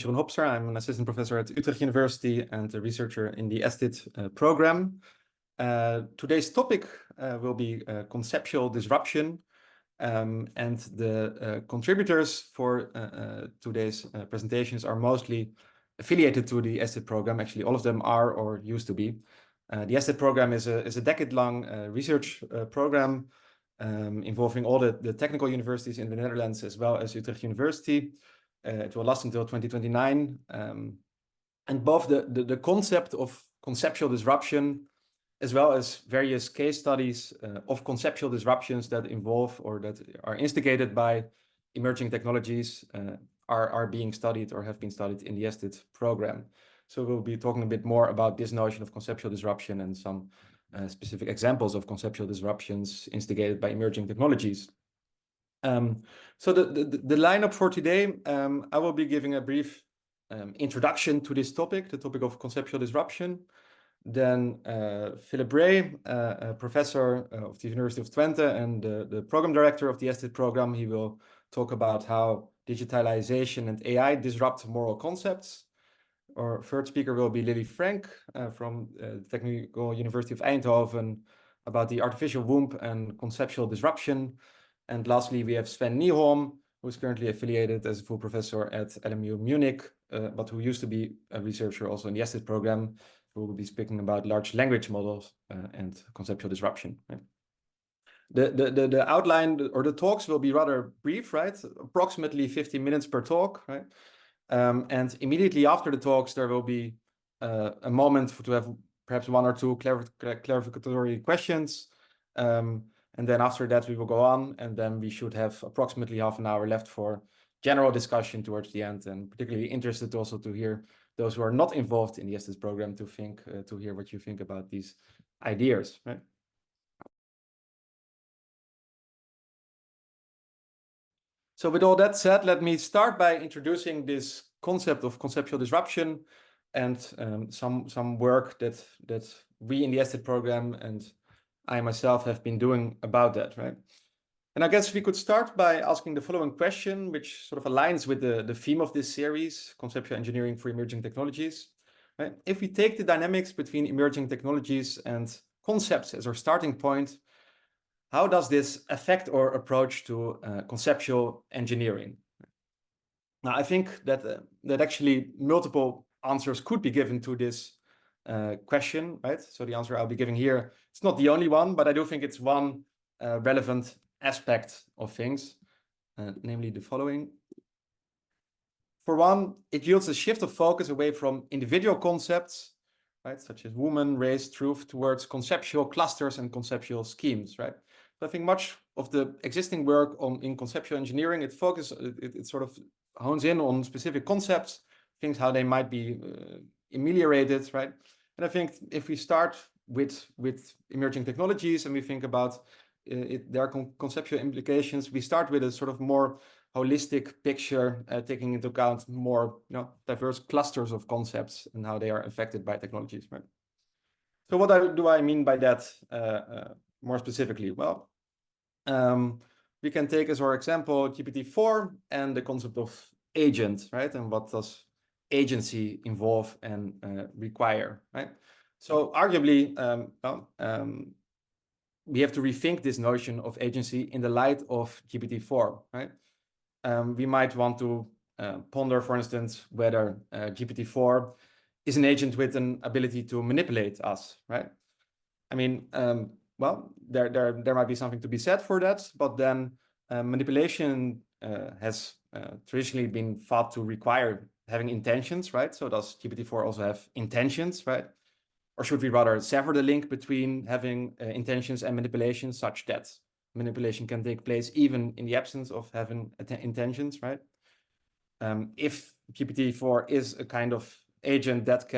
is Jeroen Hopster. I'm an assistant professor at Utrecht University and a researcher in the CEET program. Today's topic will be conceptual disruption, and the contributors for today's presentations are mostly affiliated to the CEET program. Actually, all of them are or used to be. The CEET program is a decade-long research program involving all the technical universities in the Netherlands as well as Utrecht University. It will last until 2029. And both the concept of conceptual disruption as well as various case studies of conceptual disruptions that involve or that are instigated by emerging technologies are being studied or have been studied in the CEET program. So we'll be talking a bit more about this notion of conceptual disruption and some specific examples of conceptual disruptions instigated by emerging technologies. So the lineup for today, I will be giving a brief introduction to this topic, the topic of conceptual disruption. Then Brey, a professor of the University of Twente and the program director of the CEET program, he will talk about how digitalization and AI disrupt moral concepts. Our third speaker will be Lily Frank from the Technical University of Eindhoven about the artificial womb and conceptual disruption. And lastly, we have Sven Nyholm, who is currently affiliated as a full professor at LMU Munich, but who used to be a researcher also in the CEET program, who will be speaking about large language models and conceptual disruption. Right? The outline or the talks will be rather brief, right? Approximately 15 minutes per talk, right? And immediately after the talks, there will be a moment to have perhaps one or two clarificatory questions. And then after that, we will go on, and then we should have approximately half an hour left for general discussion towards the end. And particularly interested also to hear those who are not involved in the CEET program to hear what you think about these ideas, right? So with all that said, let me start by introducing this concept of conceptual disruption and some work that we in the CEET program and I myself have been doing about that, right? And I guess we could start by asking the following question, which sort of aligns with the theme of this series, Conceptual Engineering for Emerging Technologies. Right? If we take the dynamics between emerging technologies and concepts as our starting point, how does this affect our approach to conceptual engineering? Now, I think that actually multiple answers could be given to this question, right? So the answer I'll be giving here, it's not the only one, but I do think it's one relevant aspect of things, namely the following. For one, it yields a shift of focus away from individual concepts, right, such as woman, race, truth, towards conceptual clusters and conceptual schemes, right? So I think much of the existing work in conceptual engineering, it sort of hones in on specific concepts, things how they might be ameliorated, right? And I think if we start with emerging technologies and we think about their conceptual implications, we start with a sort of more holistic picture, taking into account more diverse clusters of concepts and how they are affected by technologies, right? So what do I mean by that more specifically? Well, we can take as our example GPT-4 and the concept of agent, right? And what does agency involve and require, right? So arguably, we have to rethink this notion of agency in the light of GPT-4, right? We might want to ponder, for instance, whether GPT-4 is an agent with an ability to manipulate us, right? I mean, well, there might be something to be said for that, but then manipulation has traditionally been thought to require having intentions, right? So does GPT-4 also have intentions, right? Or should we rather sever the link between having intentions and manipulation such that manipulation can take place even in the absence of having intentions, right? If GPT-4 is a kind of agent that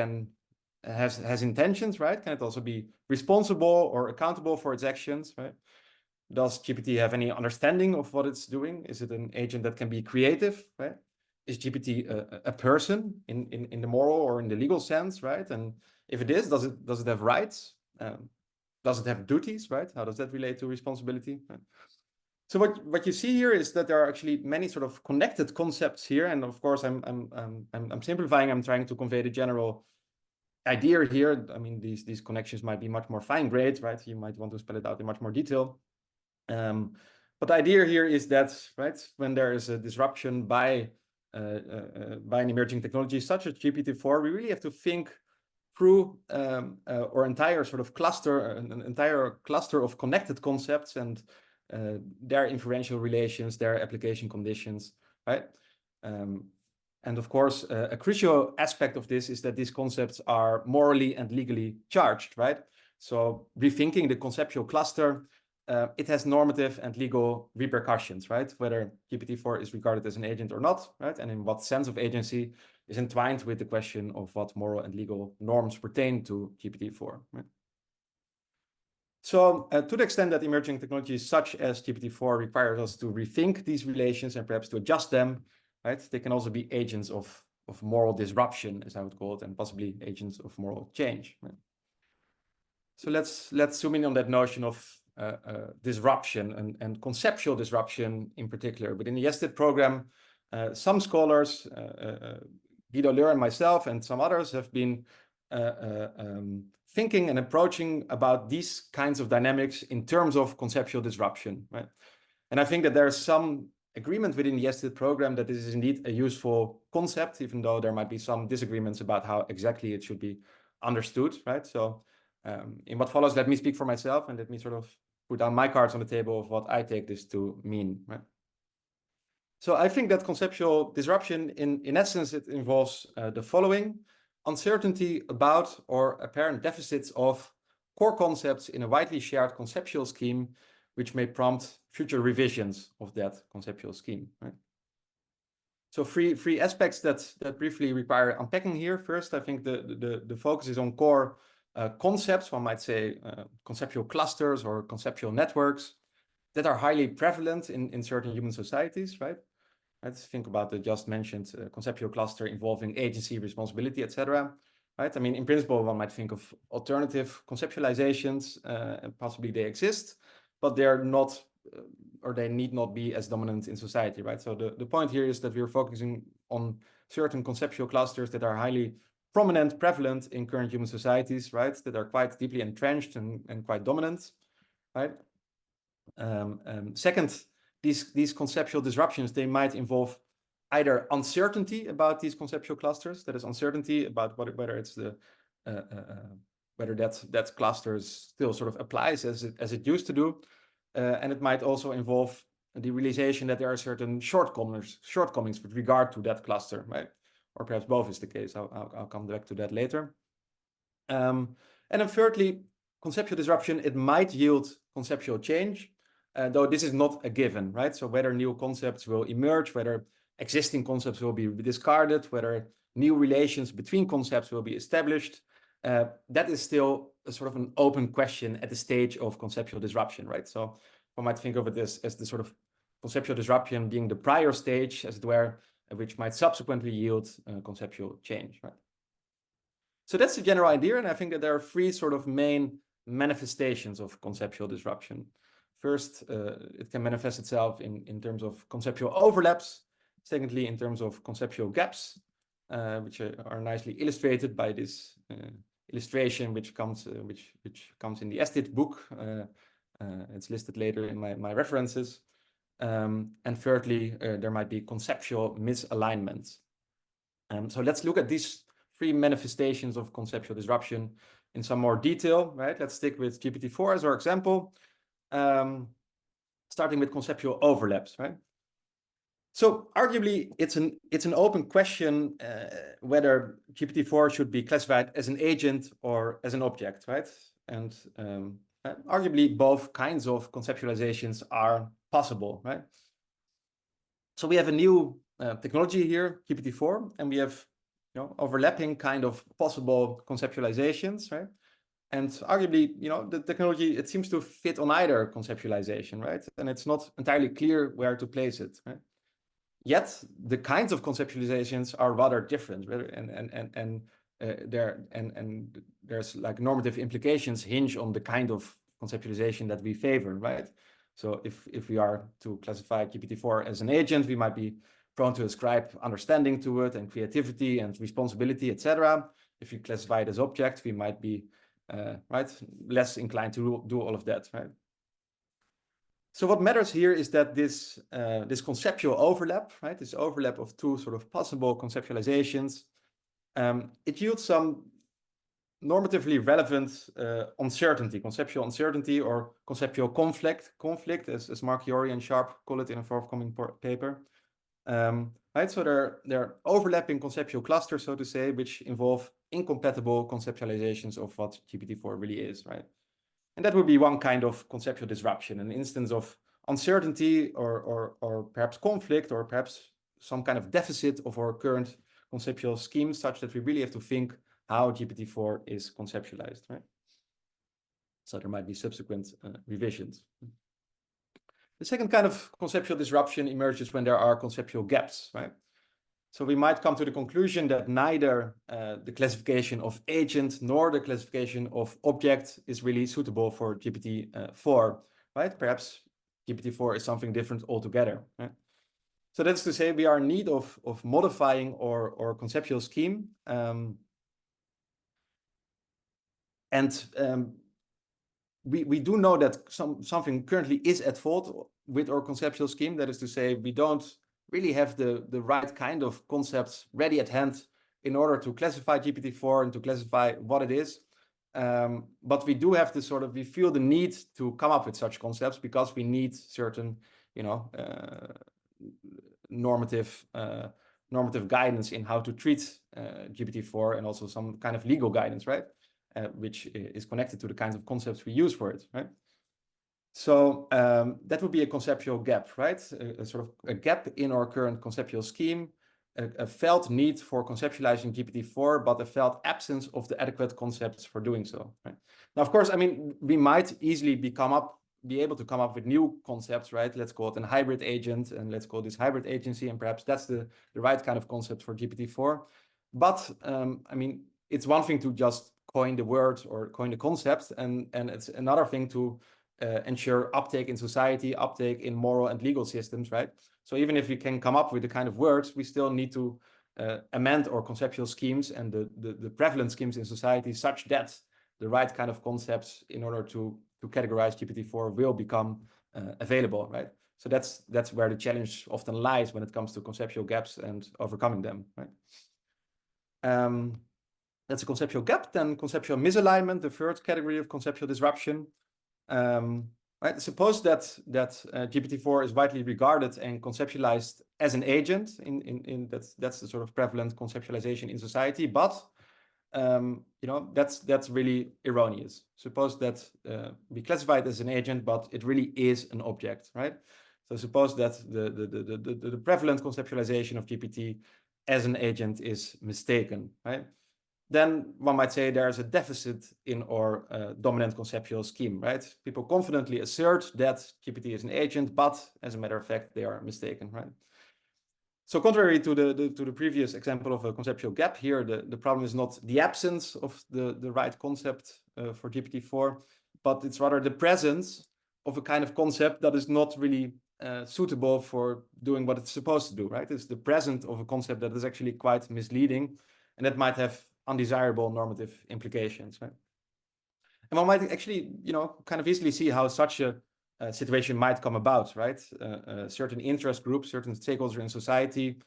has intentions, right? Can it also be responsible or accountable for its actions, right? Does GPT have any understanding of what it's doing? Is it an agent that can be creative, right? Is GPT a person in the moral or in the legal sense, right? And if it is, does it have rights? Does it have duties, right? How does that relate to responsibility? Right? So what you see here is that there are actually many sort of connected concepts here, and of course I'm simplifying. I'm trying to convey the general idea here. I mean, these connections might be much more fine-grained, right? You might want to spell it out in much more detail. But the idea here is that, right, when there is a disruption by an emerging technology such as GPT-4, we really have to think through our entire sort of cluster, an entire cluster of connected concepts and their inferential relations, their application conditions, right? And of course, a crucial aspect of this is that these concepts are morally and legally charged, right? So rethinking the conceptual cluster, it has normative and legal repercussions, right? Whether GPT-4 is regarded as an agent or not, right? And in what sense of agency is entwined with the question of what moral and legal norms pertain to GPT-4, right? So to the extent that emerging technologies such as GPT-4 requires us to rethink these relations and perhaps to adjust them, right? They can also be agents of moral disruption, as I would call it, and possibly agents of moral change, right? So let's zoom in on that notion of disruption and conceptual disruption in particular. Within the STIT program, some scholars, Guido Leur and myself and some others have been thinking and approaching about these kinds of dynamics in terms of conceptual disruption, right? And I think that there's some agreement within the STIT program that this is indeed a useful concept, even though there might be some disagreements about how exactly it should be understood, right? So in what follows, let me speak for myself and let me sort of put down my cards on the table of what I take this to mean, right? So I think that conceptual disruption, in essence, it involves the following: uncertainty about or apparent deficits of core concepts in a widely shared conceptual scheme, which may prompt future revisions of that conceptual scheme, right? So three aspects that briefly require unpacking here. First, I think the focus is on core concepts, one might say conceptual clusters or conceptual networks that are highly prevalent in certain human societies, right? Let's think about the just mentioned conceptual cluster involving agency, responsibility, etc. Right? I mean, in principle, one might think of alternative conceptualizations, and possibly they exist, but they're not, or they need not be as dominant in society, right? So the point here is that we're focusing on certain conceptual clusters that are highly prominent, prevalent in current human societies, right? That are quite deeply entrenched and quite dominant, right? Second, these conceptual disruptions, they might involve either uncertainty about these conceptual clusters, that is uncertainty about whether it's the whether that cluster still sort of applies as it used to do, and it might also involve the realization that there are certain shortcomings with regard to that cluster, right? Or perhaps both is the case. I'll come back to that later. And then thirdly, conceptual disruption, it might yield conceptual change, though this is not a given, right? So whether new concepts will emerge, whether existing concepts will be discarded, whether new relations between concepts will be established, that is still a sort of an open question at the stage of conceptual disruption, right? So one might think of it as the sort of conceptual disruption being the prior stage, as it were, which might subsequently yield conceptual change, right? So that's the general idea, and I think that there are three sort of main manifestations of conceptual disruption. First, it can manifest itself in terms of conceptual overlaps. Secondly, in terms of conceptual gaps, which are nicely illustrated by this illustration, which comes in the STIT book. It's listed later in my references. And thirdly, there might be conceptual misalignments. So let's look at these three manifestations of conceptual disruption in some more detail, right? Let's stick with GPT-4 as our example, starting with conceptual overlaps, right? So arguably, it's an open question whether GPT-4 should be classified as an agent or as an object, right? And arguably, both kinds of conceptualizations are possible, right? So we have a new technology here, GPT-4, and we have overlapping kind of possible conceptualizations, right? And arguably, the technology, it seems to fit on either conceptualization, right? And it's not entirely clear where to place it, right? Yet the kinds of conceptualizations are rather different, right? And there's like normative implications hinge on the kind of conceptualization that we favor, right? So if we are to classify GPT-4 as an agent, we might be prone to ascribe understanding to it and creativity and responsibility, etc. If you classify it as object, we might be less inclined to do all of that, right? So what matters here is that this conceptual overlap, right? This overlap of two sort of possible conceptualizations, it yields some normatively relevant uncertainty, conceptual uncertainty, or conceptual conflict, as Mark Yori and Sharp call it in a forthcoming paper. Right, so they're overlapping conceptual clusters, so to say, which involve incompatible conceptualizations of what GPT-4 really is, right? And that would be one kind of conceptual disruption, an instance of uncertainty or perhaps conflict, or perhaps some kind of deficit of our current conceptual scheme, such that we really have to think how GPT-4 is conceptualized, right? So there might be subsequent revisions. The second kind of conceptual disruption emerges when there are conceptual gaps, right? So we might come to the conclusion that neither the classification of agent nor the classification of object is really suitable for GPT-4, right? Perhaps GPT-4 is something different altogether, right? So that's to say we are in need of modifying our conceptual scheme. We do know that something currently is at fault with our conceptual scheme. That is to say, we don't really have the right kind of concepts ready at hand in order to classify GPT-4 and to classify what it is. But we do have this we feel the need to come up with such concepts because we need certain, normative guidance in how to treat GPT-4, and also some kind of legal guidance, right? Which is connected to the kinds of concepts we use for it, right? So that would be a conceptual gap, right? A gap in our current conceptual scheme, a felt need for conceptualizing GPT-4, but a felt absence of the adequate concepts for doing so, right? Now, of course, I mean, we might easily be able to come up with new concepts, right? Let's call it a hybrid agent, and let's call this hybrid agency, and perhaps that's the right kind of concept for GPT-4. But I mean, it's one thing to just coin the word or coin the concept, and it's another thing to ensure uptake in society, uptake in moral and legal systems, right? So even if we can come up with the kind of words, we still need to amend our conceptual schemes and the prevalent schemes in society such that the right kind of concepts in order to categorize GPT-4 will become available, right? So that's where the challenge often lies when it comes to conceptual gaps and overcoming them, right? That's a conceptual gap. Then conceptual misalignment, the third category of conceptual disruption. Right? Suppose that GPT-4 is widely regarded and conceptualized as an agent. That's the sort of prevalent conceptualization in society, but that's really erroneous. Suppose that we classify it as an agent, but it really is an object, right? So suppose that the prevalent conceptualization of GPT as an agent is mistaken, right? Then one might say there's a deficit in our dominant conceptual scheme, right? People confidently assert that GPT is an agent, but as a matter of fact, they are mistaken, right? So contrary to the previous example of a conceptual gap here, the problem is not the absence of the right concept for GPT-4, but it's rather the presence of a kind of concept that is not really suitable for doing what it's supposed to do, right? It's the presence of a concept that is actually quite misleading, and that might have undesirable normative implications, right? And one might actually, kind of easily see how such a situation might come about, right? Certain interest groups, certain stakeholders in society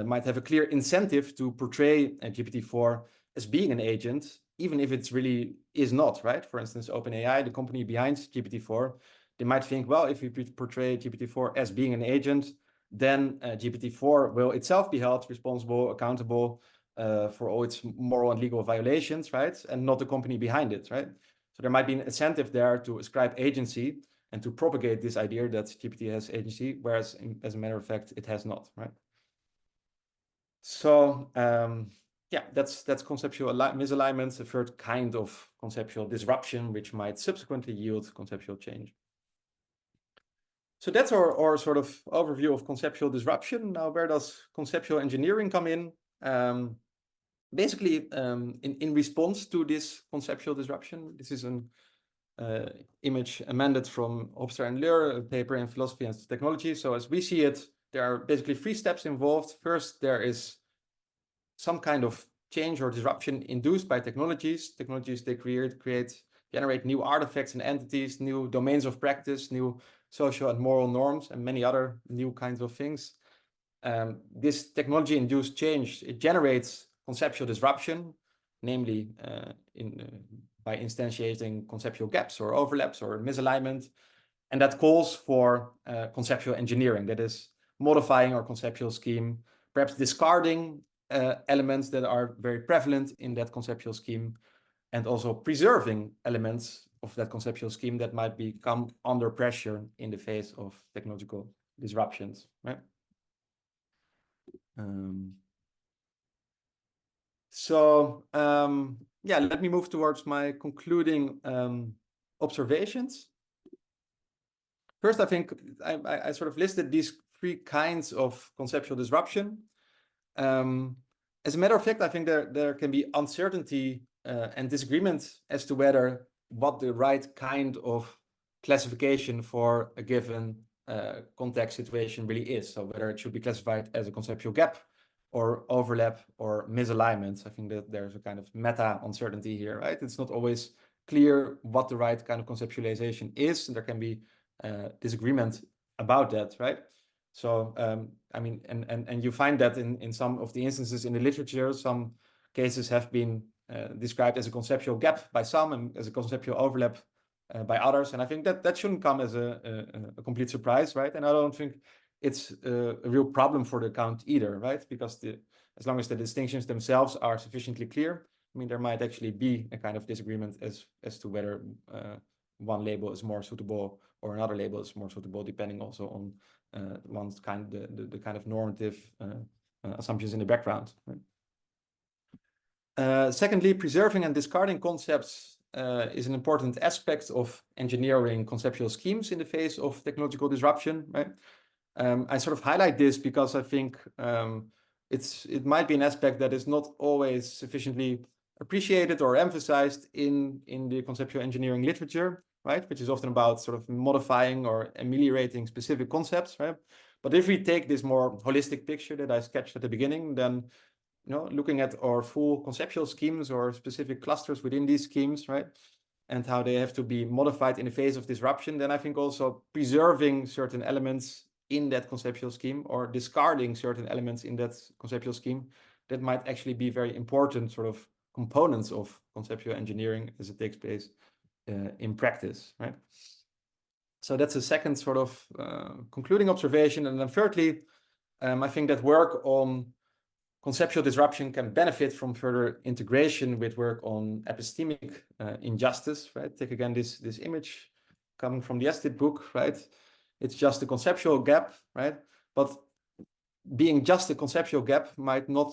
might have a clear incentive to portray GPT-4 as being an agent, even if it really is not, right? For instance, OpenAI, the company behind GPT-4, they might think, well, if we portray GPT-4 as being an agent, then GPT-4 will itself be held responsible, accountable for all its moral and legal violations, right? And not the company behind it, right? So there might be an incentive there to ascribe agency and to propagate this idea that GPT has agency, whereas as a matter of fact, it has not, right? So yeah, that's conceptual misalignment, the third kind of conceptual disruption, which might subsequently yield conceptual change. So that's our sort of overview of conceptual disruption. Now, where does conceptual engineering come in? Basically, in response to this conceptual disruption, this is an image amended from Hopster and Leur, a paper in Philosophy and Technology. So as we see it, there are basically 3 steps involved. First, there is some kind of change or disruption induced by technologies. Technologies, they generate new artifacts and entities, new domains of practice, new social and moral norms, and many other new kinds of things. This technology-induced change, it generates conceptual disruption, namely by instantiating conceptual gaps or overlaps or misalignment. And that calls for conceptual engineering, that is modifying our conceptual scheme, perhaps discarding elements that are very prevalent in that conceptual scheme, and also preserving elements of that conceptual scheme that might become under pressure in the face of technological disruptions, right? Yeah, let me move towards my concluding observations. First, I think I sort of listed these 3 kinds of conceptual disruption. As a matter of fact, I think there can be uncertainty and disagreement as to what the right kind of classification for a given context situation really is. So whether it should be classified as a conceptual gap or overlap or misalignment. I think that there's a kind of meta uncertainty here, right? It's not always clear what the right kind of conceptualization is, and there can be disagreement about that, right? So I mean, and you find that in some of the instances in the literature, some cases have been described as a conceptual gap by some and as a conceptual overlap by others. And I think that shouldn't come as a complete surprise, right? And I don't think it's a real problem for the account either, right? Because as long as the distinctions themselves are sufficiently clear, I mean, there might actually be a kind of disagreement as to whether one label is more suitable or another label is more suitable, depending also on one's the kind of normative assumptions in the background. Right? Secondly, preserving and discarding concepts is an important aspect of engineering conceptual schemes in the face of technological disruption. Right? I sort of highlight this because I think it might be an aspect that is not always sufficiently appreciated or emphasized in the conceptual engineering literature, right? Which is often about sort of modifying or ameliorating specific concepts, right? But if we take this more holistic picture that I sketched at the beginning, then looking at our full conceptual schemes or specific clusters within these schemes, right? And how they have to be modified in the face of disruption, then I think also preserving certain elements in that conceptual scheme or discarding certain elements in that conceptual scheme, that might actually be very important sort of components of conceptual engineering as it takes place in practice, right? So that's a second sort of concluding observation. And then thirdly, I think that work on conceptual disruption can benefit from further integration with work on epistemic injustice, right? Take again this image coming from the STIT book, right? It's just a conceptual gap, right? But being just a conceptual gap might not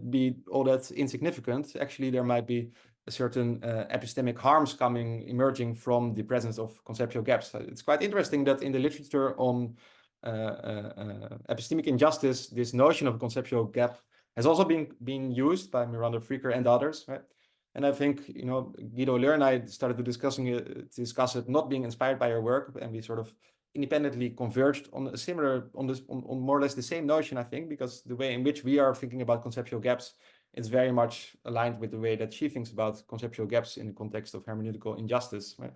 be all that insignificant. Actually, there might be a certain epistemic harms emerging from the presence of conceptual gaps. It's quite interesting that in the literature on epistemic injustice, this notion of a conceptual gap has also been used by Miranda Freaker and others, right? And I think, Guido Leur and I started to discuss it not being inspired by her work, and we sort of independently converged on on more or less the same notion, I think, because the way in which we are thinking about conceptual gaps is very much aligned with the way that she thinks about conceptual gaps in the context of hermeneutical injustice, right?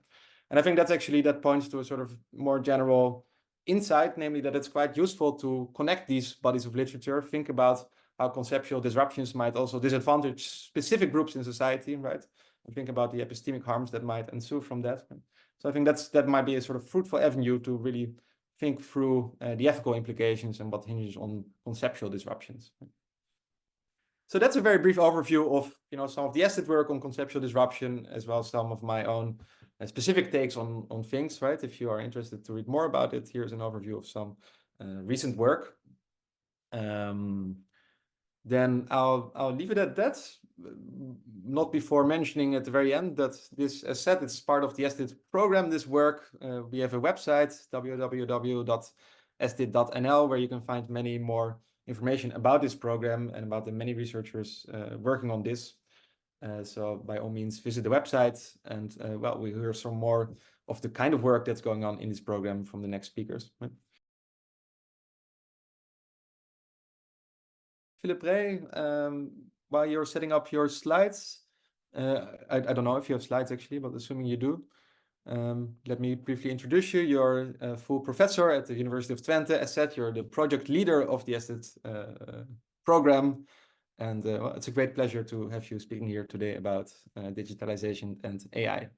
And I think that points to a sort of more general insight, namely that it's quite useful to connect these bodies of literature, think about how conceptual disruptions might also disadvantage specific groups in society, right? And think about the epistemic harms that might ensue from that. So I think that might be a sort of fruitful avenue to really think through the ethical implications and what hinges on conceptual disruptions. So that's a very brief overview of some of the STIT work on conceptual disruption, as well as some of my own specific takes on things, right? If you are interested to read more about it, here's an overview of some recent work. Then I'll leave it at that, not before mentioning at the very end that this, as said, it's part of the STIT program, this work. We have a website, www.stit.nl, where you can find many more information about this program and about the many researchers working on this. So by all means, visit the website, and well, we hear some more of the kind of work that's going on in this program from the next speakers. Philip Brey, while you're setting up your slides, I don't know if you have slides actually, but assuming you do, let me briefly introduce you. You're a full professor at the University of Twente. As said, you're the project leader of the ESTIT program. And well, it's a great pleasure to have you speaking here today about digitalization and AI.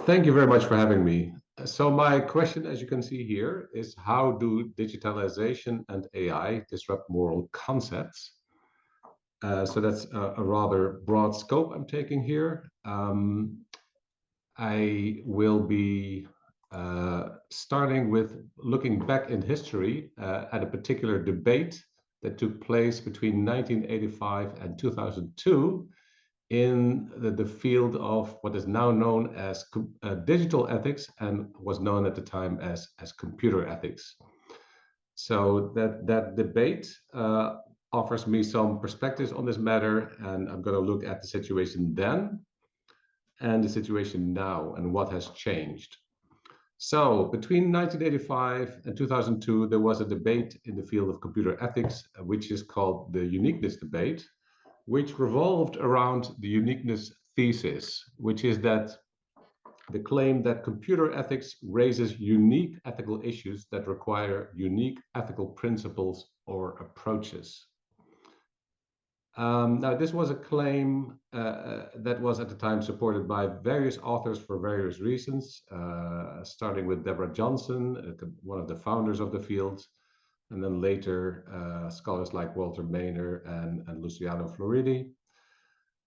Thank you very much for having me. So my question, as you can see here, is how do digitalization and AI disrupt moral concepts? So that's a rather broad scope I'm taking here. I will be starting with looking back in history at a particular debate that took place between 1985 and 2002 in the field of what is now known as digital ethics and was known at the time as computer ethics. So that debate offers me some perspectives on this matter, and I'm going to look at the situation then and the situation now and what has changed. So between 1985 and 2002, there was a debate in the field of computer ethics, which is called the uniqueness debate, which revolved around the uniqueness thesis, which is that the claim that computer ethics raises unique ethical issues that require unique ethical principles or approaches. Now, this was a claim that was at the time supported by various authors for various reasons, starting with Deborah Johnson, one of the founders of the field, and then later scholars like Walter Maynor and Luciano Floridi.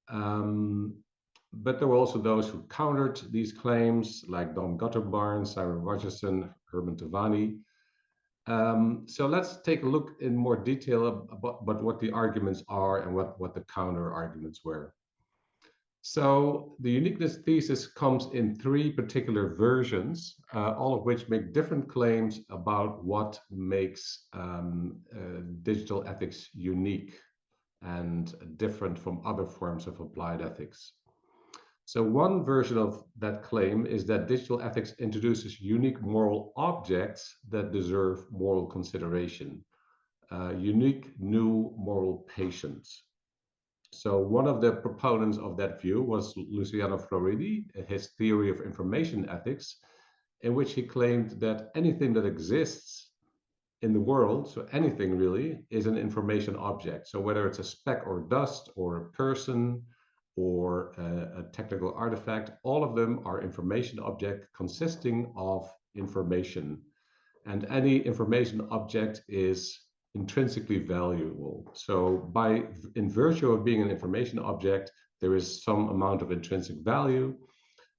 But there were also those who countered these claims, like Don Gutterbarn, Simon Rogerson, Herman Tavani. So let's take a look in more detail about what the arguments are and what the counter arguments were. So the uniqueness thesis comes in three particular versions, all of which make different claims about what makes digital ethics unique and different from other forms of applied ethics. So one version of that claim is that digital ethics introduces unique moral objects that deserve moral consideration, unique new moral patience. So one of the proponents of that view was Luciano Floridi, his theory of information ethics, in which he claimed that anything that exists in the world, so anything really, is an information object. So whether it's a speck or dust or a person or a technical artifact, all of them are information objects consisting of information. And any information object is intrinsically valuable. So in virtue of being an information object, there is some amount of intrinsic value,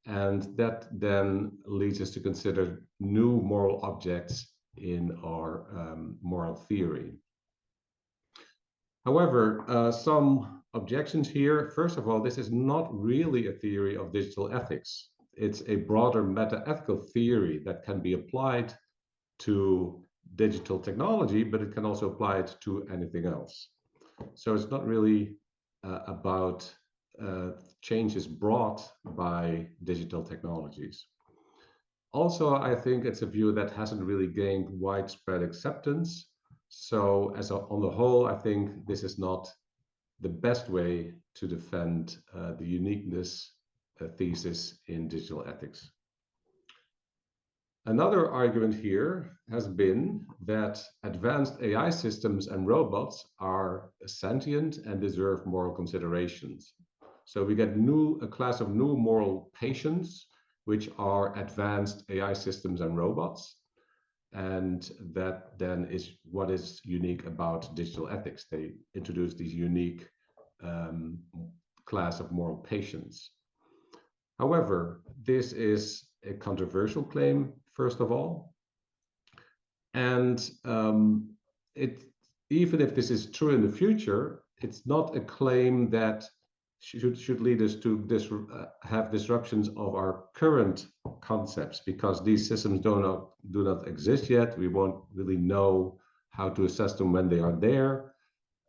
and that then leads us to consider new moral objects in our moral theory. However, some objections here. First of all, this is not really a theory of digital ethics. It's a broader meta-ethical theory that can be applied to digital technology, but it can also apply it to anything else. So it's not really about changes brought by digital technologies. Also, I think it's a view that hasn't really gained widespread acceptance. So on the whole, I think this is not the best way to defend the uniqueness thesis in digital ethics. Another argument here has been that advanced AI systems and robots are sentient and deserve moral considerations. So we get a class of new moral patients, which are advanced AI systems and robots. And that then is what is unique about digital ethics. They introduce these unique class of moral patients. However, this is a controversial claim, first of all. And even if this is true in the future, it's not a claim that should lead us to have disruptions of our current concepts, because these systems do not exist yet. We won't really know how to assess them when they are there,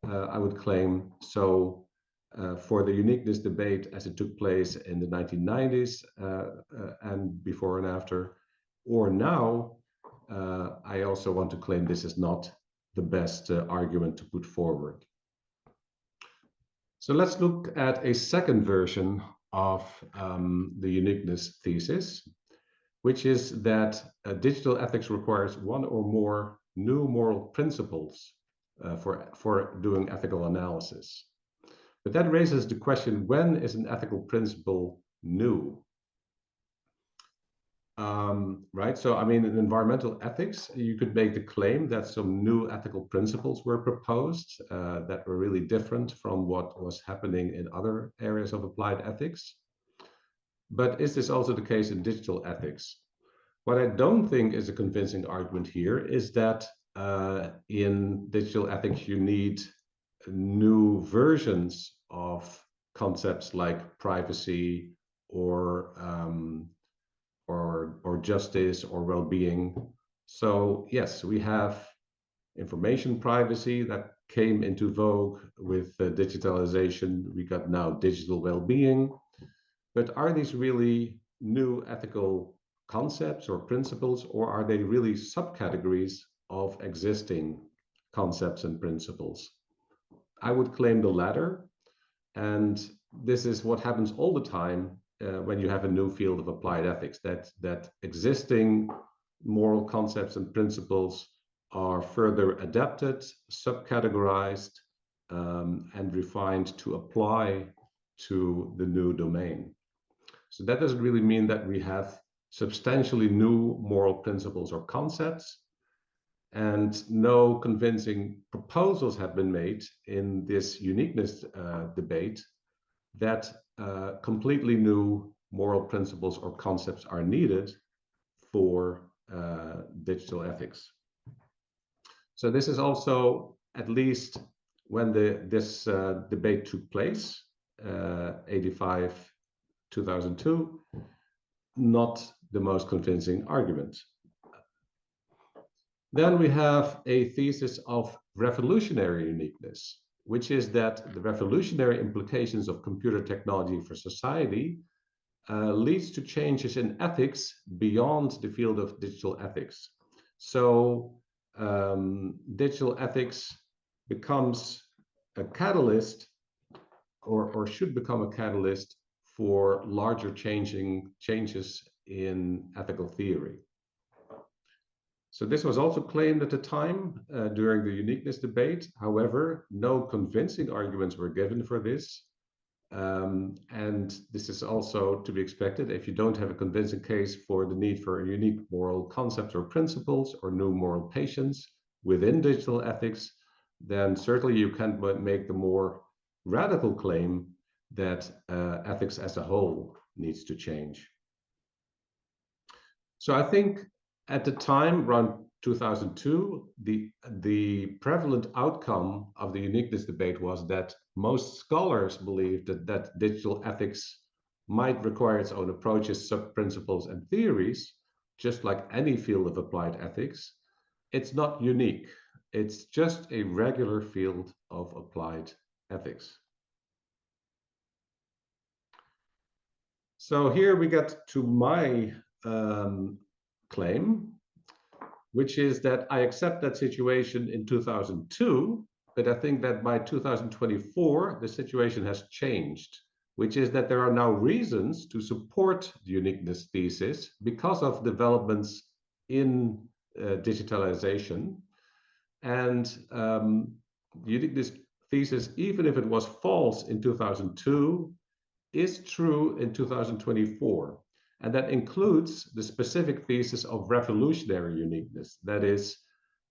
I would claim. So for the uniqueness debate as it took place in the 1990s and before and after, or now, I also want to claim this is not the best argument to put forward. So let's look at a second version of the uniqueness thesis, which is that digital ethics requires one or more new moral principles for doing ethical analysis. But that raises the question, when is an ethical principle new? Right, so I mean, in environmental ethics, you could make the claim that some new ethical principles were proposed that were really different from what was happening in other areas of applied ethics. But is this also the case in digital ethics? What I don't think is a convincing argument here is that in digital ethics, you need new versions of concepts like privacy or justice or well-being. So yes, we have information privacy that came into vogue with digitalization. We got now digital well-being. But are these really new ethical concepts or principles, or are they really subcategories of existing concepts and principles? I would claim the latter. And this is what happens all the time when you have a new field of applied ethics, that existing moral concepts and principles are further adapted, subcategorized, and refined to apply to the new domain. So that doesn't really mean that we have substantially new moral principles or concepts, and no convincing proposals have been made in this uniqueness debate that completely new moral principles or concepts are needed for digital ethics. So this is also, at least when this debate took place, 85, 2002, not the most convincing argument. Then we have a thesis of revolutionary uniqueness, which is that the revolutionary implications of computer technology for society leads to changes in ethics beyond the field of digital ethics. So digital ethics becomes a catalyst, or should become a catalyst for larger changes in ethical theory. So this was also claimed at the time during the uniqueness debate. However, no convincing arguments were given for this. And this is also to be expected. If you don't have a convincing case for the need for unique moral concepts or principles or new moral patience within digital ethics, then certainly you can make the more radical claim that ethics as a whole needs to change. So I think at the time, around 2002, the prevalent outcome of the uniqueness debate was that most scholars believed that digital ethics might require its own approaches, sub-principles, and theories, just like any field of applied ethics. It's not unique. It's just a regular field of applied ethics. So here we get to my claim, which is that I accept that situation in 2002, but I think that by 2024, the situation has changed, which is that there are now reasons to support the uniqueness thesis because of developments in digitalization. And the uniqueness thesis, even if it was false in 2002, is true in 2024. And that includes the specific thesis of revolutionary uniqueness. That is,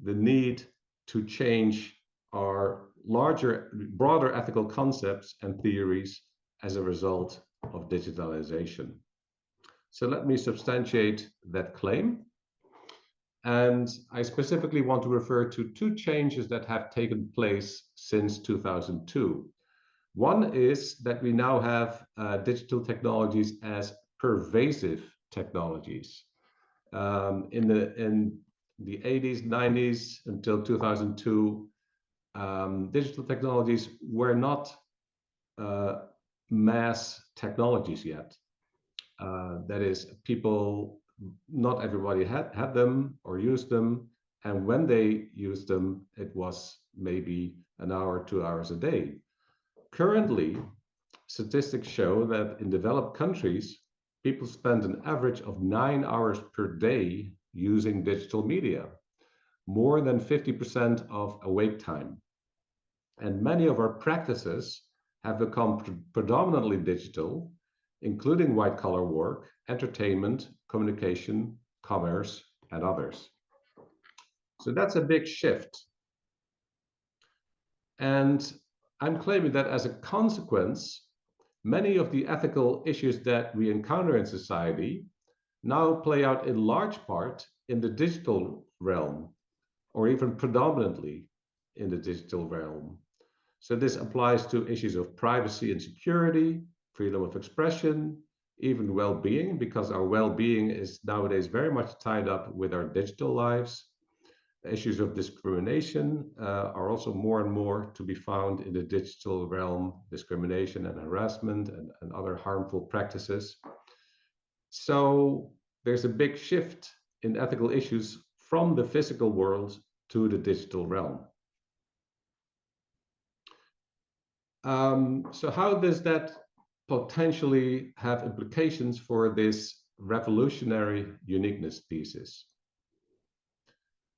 the need to change our broader ethical concepts and theories as a result of digitalization. So let me substantiate that claim. And I specifically want to refer to two changes that have taken place since 2002. One is that we now have digital technologies as pervasive technologies. In the 80s, 90s, until 2002, digital technologies were not mass technologies yet. That is, not everybody had them or used them, and when they used them, it was maybe an hour, 2 hours a day. Currently, statistics show that in developed countries, people spend an average of 9 hours per day using digital media, more than 50% of awake time. And many of our practices have become predominantly digital, including white-collar work, entertainment, communication, commerce, and others. So that's a big shift. And I'm claiming that as a consequence, many of the ethical issues that we encounter in society now play out in large part in the digital realm, or even predominantly in the digital realm. So this applies to issues of privacy and security, freedom of expression, even well-being, because our well-being is nowadays very much tied up with our digital lives. Issues of discrimination are also more and more to be found in the digital realm, discrimination and harassment and other harmful practices. So there's a big shift in ethical issues from the physical world to the digital realm. So how does that potentially have implications for this revolutionary uniqueness thesis?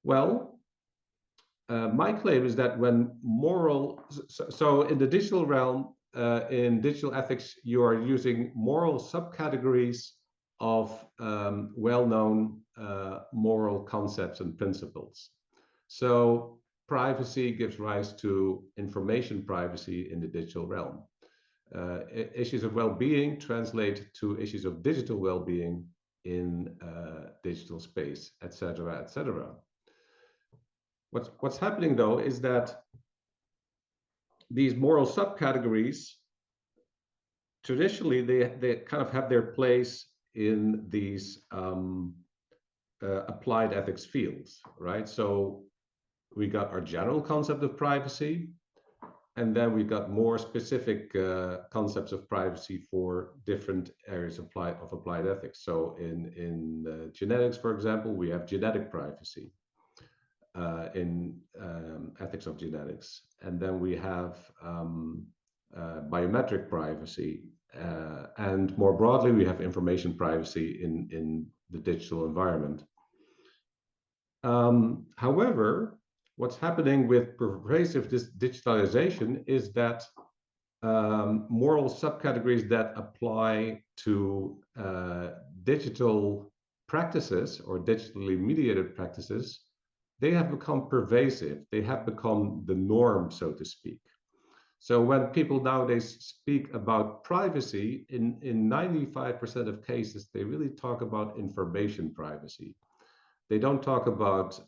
Well, my claim is that when so in the digital realm, in digital ethics, you are using moral subcategories of well-known moral concepts and principles. So privacy gives rise to information privacy in the digital realm. Issues of well-being translate to issues of digital well-being in digital space, etc., etc. What's happening though is that these moral subcategories, traditionally, they kind of have their place in these applied ethics fields, right? So we got our general concept of privacy, and then we got more specific concepts of privacy for different areas of applied ethics. So in genetics, for example, we have genetic privacy in ethics of genetics. And then we have biometric privacy. And more broadly, we have information privacy in the digital environment. However, what's happening with pervasive digitalization is that moral subcategories that apply to digital practices or digitally mediated practices, they have become pervasive. They have become the norm, so to speak. So when people nowadays speak about privacy, in 95% of cases, they really talk about information privacy. They don't talk about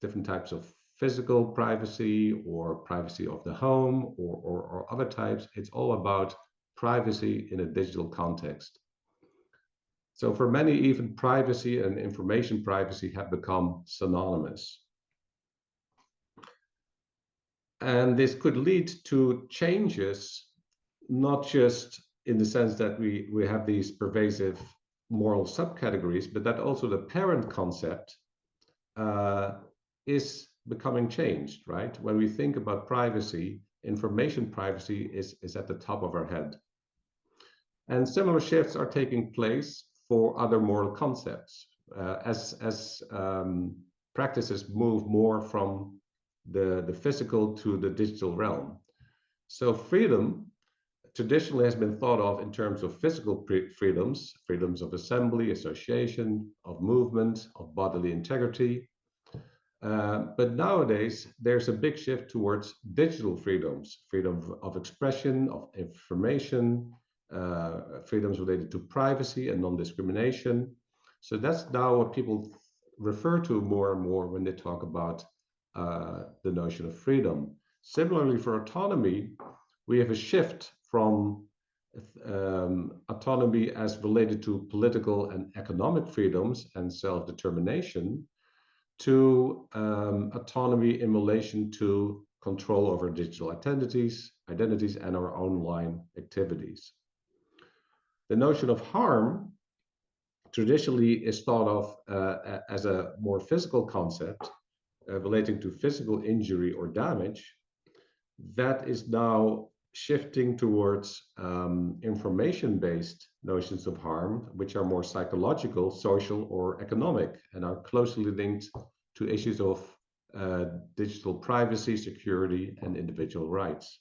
different types of physical privacy or privacy of the home or other types. It's all about privacy in a digital context. So for many, even privacy and information privacy have become synonymous. And this could lead to changes, not just in the sense that we have these pervasive moral subcategories, but that also the parent concept is becoming changed, right? When we think about privacy, information privacy is at the top of our head. And similar shifts are taking place for other moral concepts as practices move more from the physical to the digital realm. So freedom traditionally has been thought of in terms of physical freedoms, freedoms of assembly, association, of movement, of bodily integrity. But nowadays, there's a big shift towards digital freedoms, freedom of expression, of information, freedoms related to privacy and non-discrimination. So that's now what people refer to more and more when they talk about the notion of freedom. Similarly, for autonomy, we have a shift from autonomy as related to political and economic freedoms and self-determination to autonomy in relation to control over digital identities, and our online activities. The notion of harm traditionally is thought of as a more physical concept relating to physical injury or damage. That is now shifting towards information-based notions of harm, which are more psychological, social, or economic, and are closely linked to issues of digital privacy, security, and individual rights.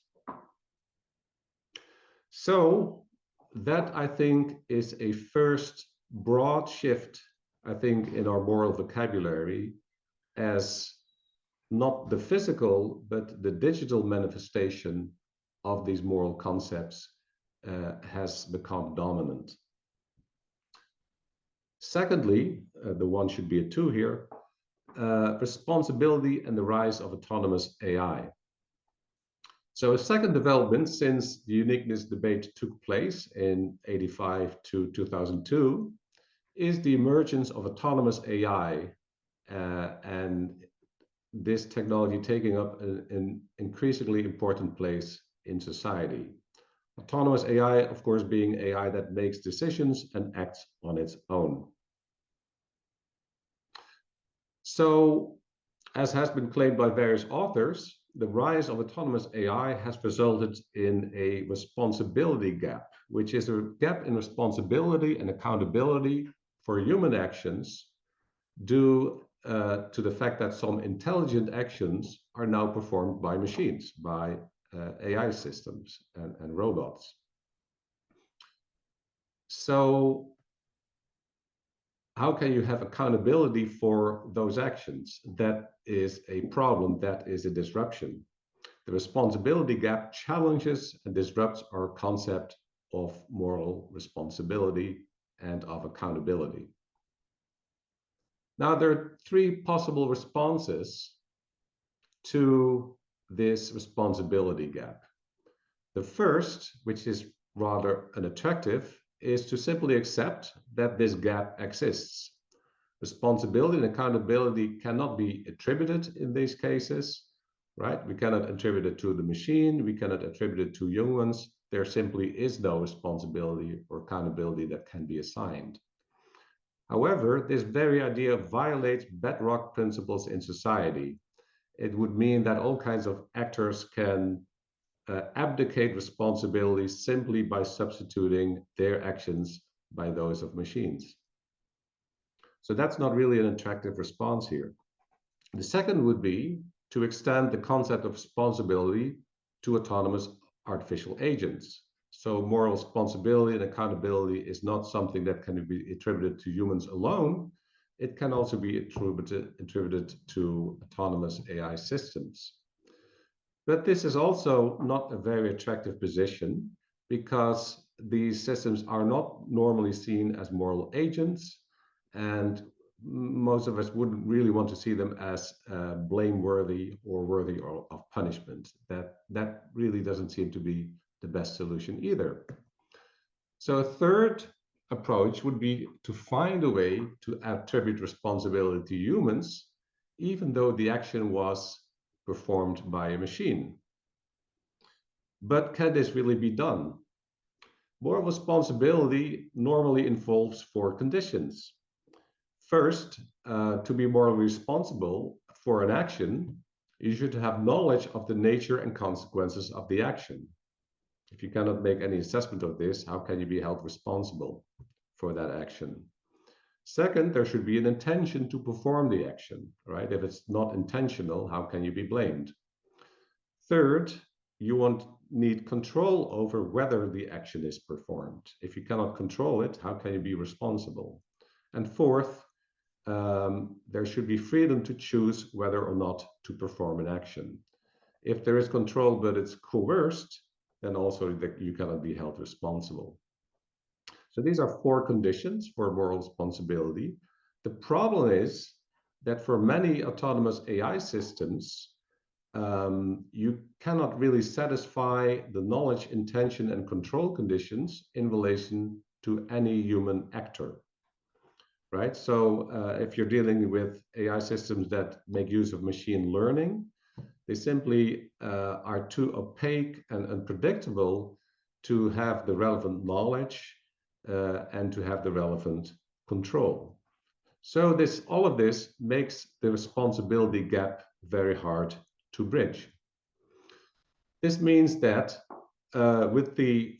So that, I think, is a first broad shift, I think, in our moral vocabulary, as not the physical, but the digital manifestation of these moral concepts has become dominant. Secondly, the one should be a two here, responsibility and the rise of autonomous AI. So a second development since the uniqueness debate took place in 1985 to 2002 is the emergence of autonomous AI and this technology taking up an increasingly important place in society. Autonomous AI, of course, being AI that makes decisions and acts on its own. So, as has been claimed by various authors, the rise of autonomous AI has resulted in a responsibility gap, which is a gap in responsibility and accountability for human actions due to the fact that some intelligent actions are now performed by machines, by AI systems and robots. So how can you have accountability for those actions? That is a problem, that is a disruption. The responsibility gap challenges and disrupts our concept of moral responsibility and of accountability. Now, there are three possible responses to this responsibility gap. The first, which is rather unattractive, is to simply accept that this gap exists. Responsibility and accountability cannot be attributed in these cases, right? We cannot attribute it to the machine, we cannot attribute it to humans. There simply is no responsibility or accountability that can be assigned. However, this very idea violates bedrock principles in society. It would mean that all kinds of actors can abdicate responsibility simply by substituting their actions by those of machines. So that's not really an attractive response here. The second would be to extend the concept of responsibility to autonomous artificial agents. So moral responsibility and accountability is not something that can be attributed to humans alone. It can also be attributed to autonomous AI systems. But this is also not a very attractive position because these systems are not normally seen as moral agents, and most of us wouldn't really want to see them as blameworthy or worthy of punishment. That really doesn't seem to be the best solution either. So a third approach would be to find a way to attribute responsibility to humans, even though the action was performed by a machine. But can this really be done? Moral responsibility normally involves four conditions. First, to be morally responsible for an action, you should have knowledge of the nature and consequences of the action. If you cannot make any assessment of this, how can you be held responsible for that action? Second, there should be an intention to perform the action, right? If it's not intentional, how can you be blamed? Third, you need control over whether the action is performed. If you cannot control it, how can you be responsible? And fourth, there should be freedom to choose whether or not to perform an action. If there is control, but it's coerced, then also that you cannot be held responsible. So these are four conditions for moral responsibility. The problem is that for many autonomous AI systems, you cannot really satisfy the knowledge, intention, and control conditions in relation to any human actor, right? So if you're dealing with AI systems that make use of machine learning, They simply are too opaque and unpredictable to have the relevant knowledge and to have the relevant control. So all of this makes the responsibility gap very hard to bridge. This means that with the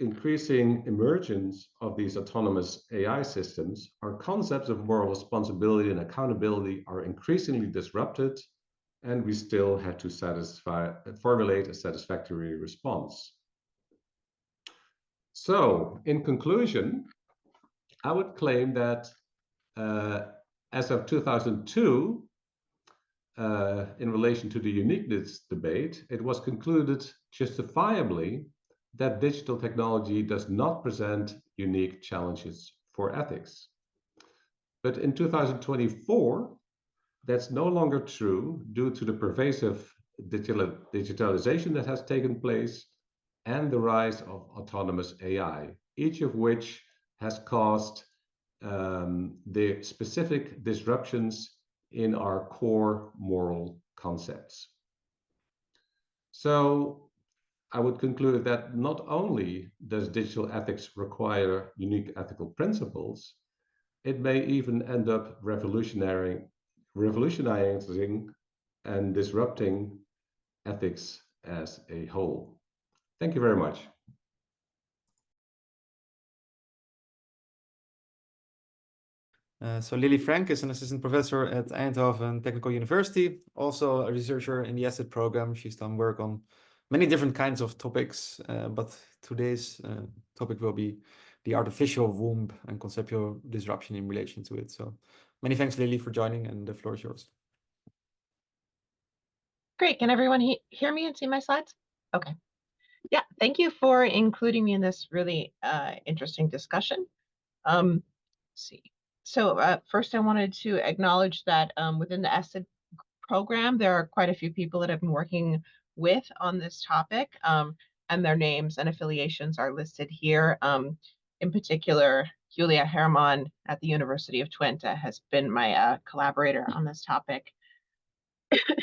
increasing emergence of these autonomous AI systems, our concepts of moral responsibility and accountability are increasingly disrupted, and we still have to formulate a satisfactory response. So, in conclusion, I would claim that as of 2002, in relation to the uniqueness debate, it was concluded justifiably that digital technology does not present unique challenges for ethics. But in 2024, that's no longer true due to the pervasive digitalization that has taken place and the rise of autonomous AI, each of which has caused the specific disruptions in our core moral concepts. So I would conclude that not only does digital ethics require unique ethical principles, it may even end up revolutionizing and disrupting ethics as a whole. Thank you very much. So Lily Frank is an assistant professor at Eindhoven Technical University, also a researcher in the ESSET program. She's done work on many different kinds of topics, but today's topic will be the artificial womb and conceptual disruption in relation to it. So many thanks, Lily, for joining, and the floor is yours. Great. Can everyone hear me and see my slides? Okay. Yeah, thank you for including me in this really interesting discussion. Let's see. So first I wanted to acknowledge that within the ESSET program, there are quite a few people that I've been working with on this topic, and their names and affiliations are listed here. In particular, Julia Hermann at the University of Twente has been my collaborator on this topic.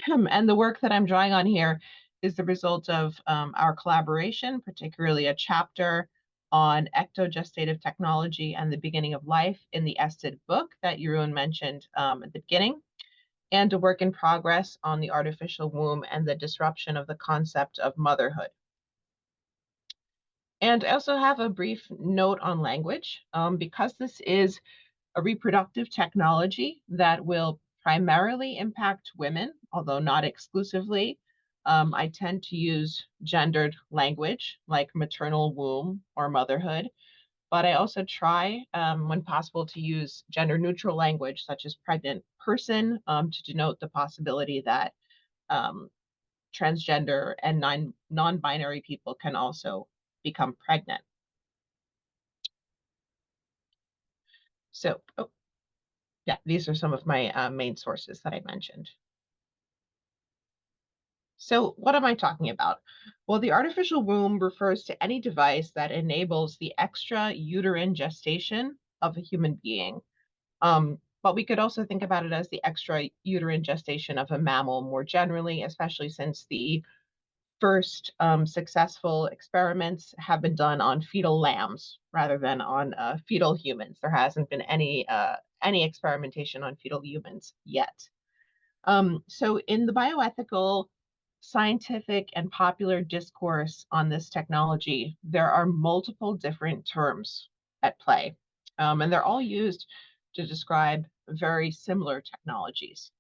And the work that I'm drawing on here is the result of our collaboration, particularly a chapter on ectogestative technology and the beginning of life in the ESSET book that Jeroen mentioned at the beginning, and a work in progress on the artificial womb and the disruption of the concept of motherhood. And I also have a brief note on language, because this is a reproductive technology that will primarily impact women, although not exclusively. I tend to use gendered language like maternal womb or motherhood, but I also try, when possible, to use gender neutral language such as pregnant person to denote the possibility that transgender and non-binary people can also become pregnant. So, yeah, these are some of my main sources that I mentioned. So what am I talking about? Well, the artificial womb refers to any device that enables the extra-uterine gestation of a human being. But we could also think about it as the extra-uterine gestation of a mammal more generally, especially since the first successful experiments have been done on fetal lambs rather than on fetal humans. There hasn't been any experimentation on fetal humans yet. So in the bioethical, scientific, and popular discourse on this technology, there are multiple different terms at play, and they're all used to describe very similar technologies.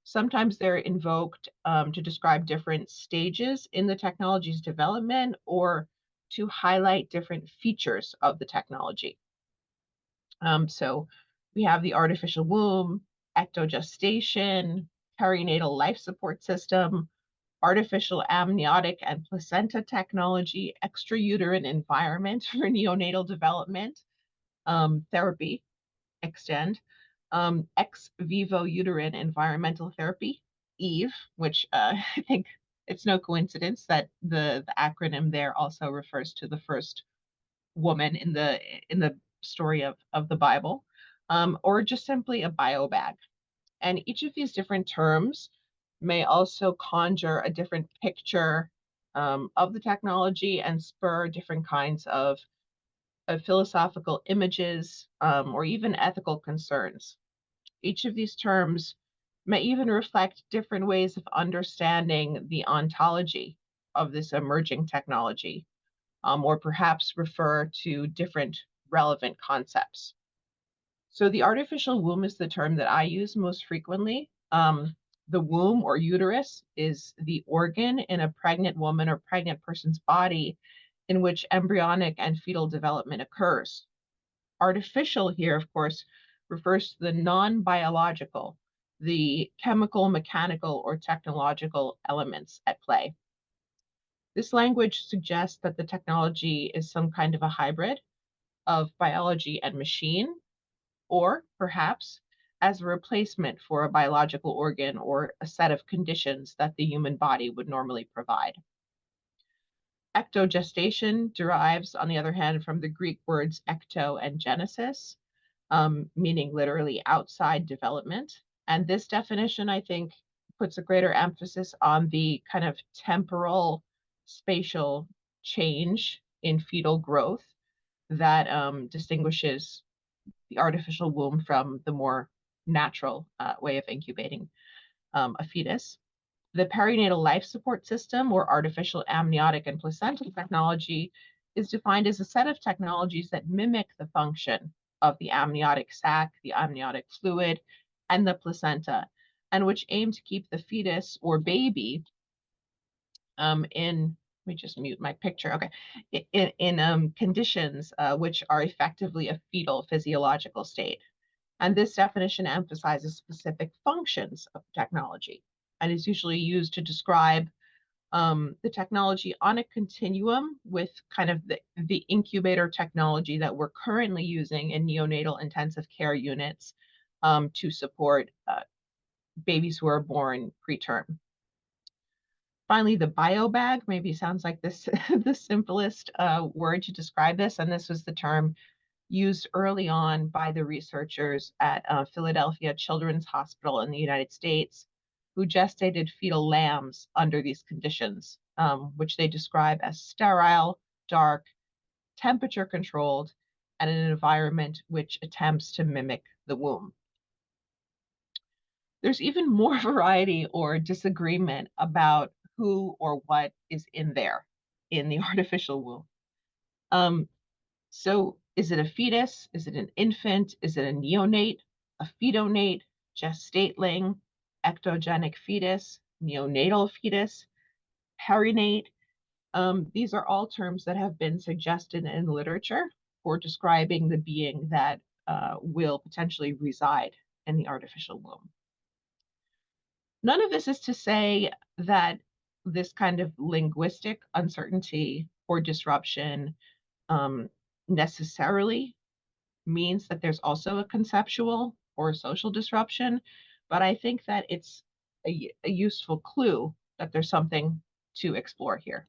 Sometimes they're invoked to describe different stages in the technology's development or to highlight different features of the technology. So we have the artificial womb, ectogestation, perinatal life support system, artificial amniotic and placenta technology, extrauterine environment for neonatal development, therapy, extend, ex vivo uterine environmental therapy, EVE, which I think it's no coincidence that the acronym there also refers to the first woman in the story of the Bible, or just simply a biobag. And each of these different terms may also conjure a different picture of the technology and spur different kinds of philosophical images or even ethical concerns. Each of these terms may even reflect different ways of understanding the ontology of this emerging technology, or perhaps refer to different relevant concepts. So the artificial womb is the term that I use most frequently. The womb or uterus is the organ in a pregnant woman or pregnant person's body in which embryonic and fetal development occurs. Artificial here, of course, refers to the non-biological, the chemical, mechanical, or technological elements at play. This language suggests that the technology is some kind of a hybrid of biology and machine, or perhaps as a replacement for a biological organ or a set of conditions that the human body would normally provide. Ectogestation derives, on the other hand, from the Greek words ecto and genesis, meaning literally outside development. And this definition, I think, puts a greater emphasis on the kind of temporal, spatial change in fetal growth that distinguishes the artificial womb from the more natural way of incubating a fetus. The perinatal life support system, or artificial amniotic and placental technology, is defined as a set of technologies that mimic the function of the amniotic sac, the amniotic fluid, and the placenta, and which aim to keep the fetus or baby in, let me just mute my picture, okay, in conditions which are effectively a fetal physiological state. And this definition emphasizes specific functions of technology and is usually used to describe the technology on a continuum with kind of the incubator technology that we're currently using in neonatal intensive care units to support babies who are born preterm. Finally, the biobag maybe sounds like this the simplest word to describe this, and this was the term used early on by the researchers at Philadelphia Children's Hospital in the United States, who gestated fetal lambs under these conditions, which they describe as sterile, dark, temperature controlled, and an environment which attempts to mimic the womb. There's even more variety or disagreement about who or what is in there in the artificial womb. So is it a fetus? Is it an infant? Is it a neonate, a fetonate, gestateling, ectogenic fetus, neonatal fetus, perinate? These are all terms that have been suggested in literature for describing the being that will potentially reside in the artificial womb. None of this is to say that this kind of linguistic uncertainty or disruption necessarily means that there's also a conceptual or social disruption, but I think that it's a useful clue that there's something to explore here.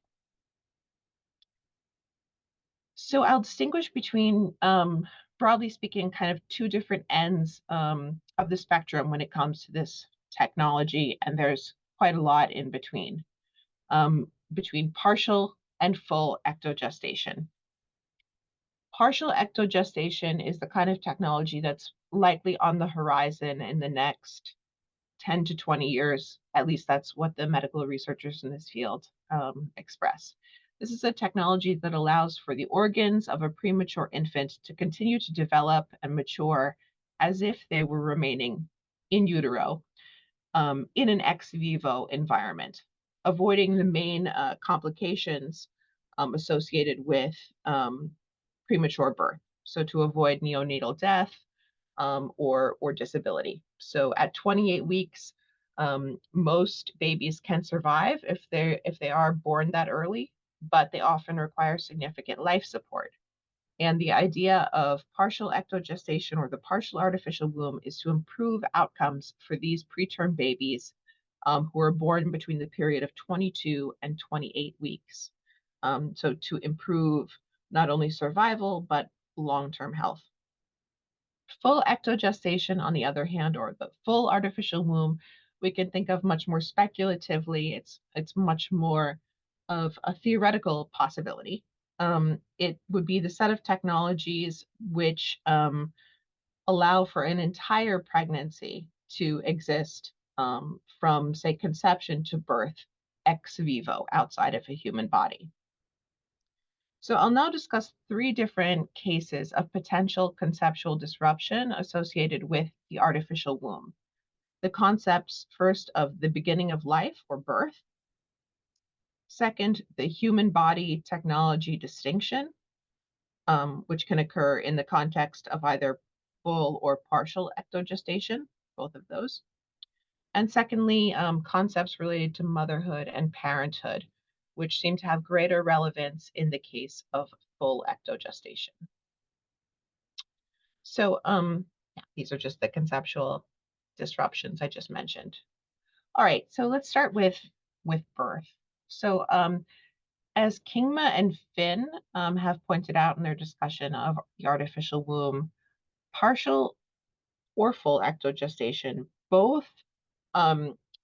So I'll distinguish between, broadly speaking, kind of two different ends of the spectrum when it comes to this technology, and there's quite a lot in between partial and full ectogestation. Partial ectogestation is the kind of technology that's likely on the horizon in the next 10 to 20 years. At least that's what the medical researchers in this field express. This is a technology that allows for the organs of a premature infant to continue to develop and mature as if they were remaining in utero in an ex vivo environment, avoiding the main complications associated with premature birth. So to avoid neonatal death or disability. So at 28 weeks, most babies can survive if they are born that early, but they often require significant life support. And the idea of partial ectogestation or the partial artificial womb is to improve outcomes for these preterm babies who are born between the period of 22 and 28 weeks. So to improve not only survival, but long-term health. Full ectogestation, on the other hand, or the full artificial womb, we can think of much more speculatively. It's much more of a theoretical possibility. It would be the set of technologies which allow for an entire pregnancy to exist from, say, conception to birth ex vivo outside of a human body. So I'll now discuss 3 different cases of potential conceptual disruption associated with the artificial womb. The concepts, first, of the beginning of life or birth. Second, the human body technology distinction, which can occur in the context of either full or partial ectogestation, both of those. And secondly, concepts related to motherhood and parenthood, which seem to have greater relevance in the case of full ectogestation. So yeah, these are just the conceptual disruptions I just mentioned. All right, so let's start with birth. So as Kingma and Finn have pointed out in their discussion of the artificial womb, partial or full ectogestation both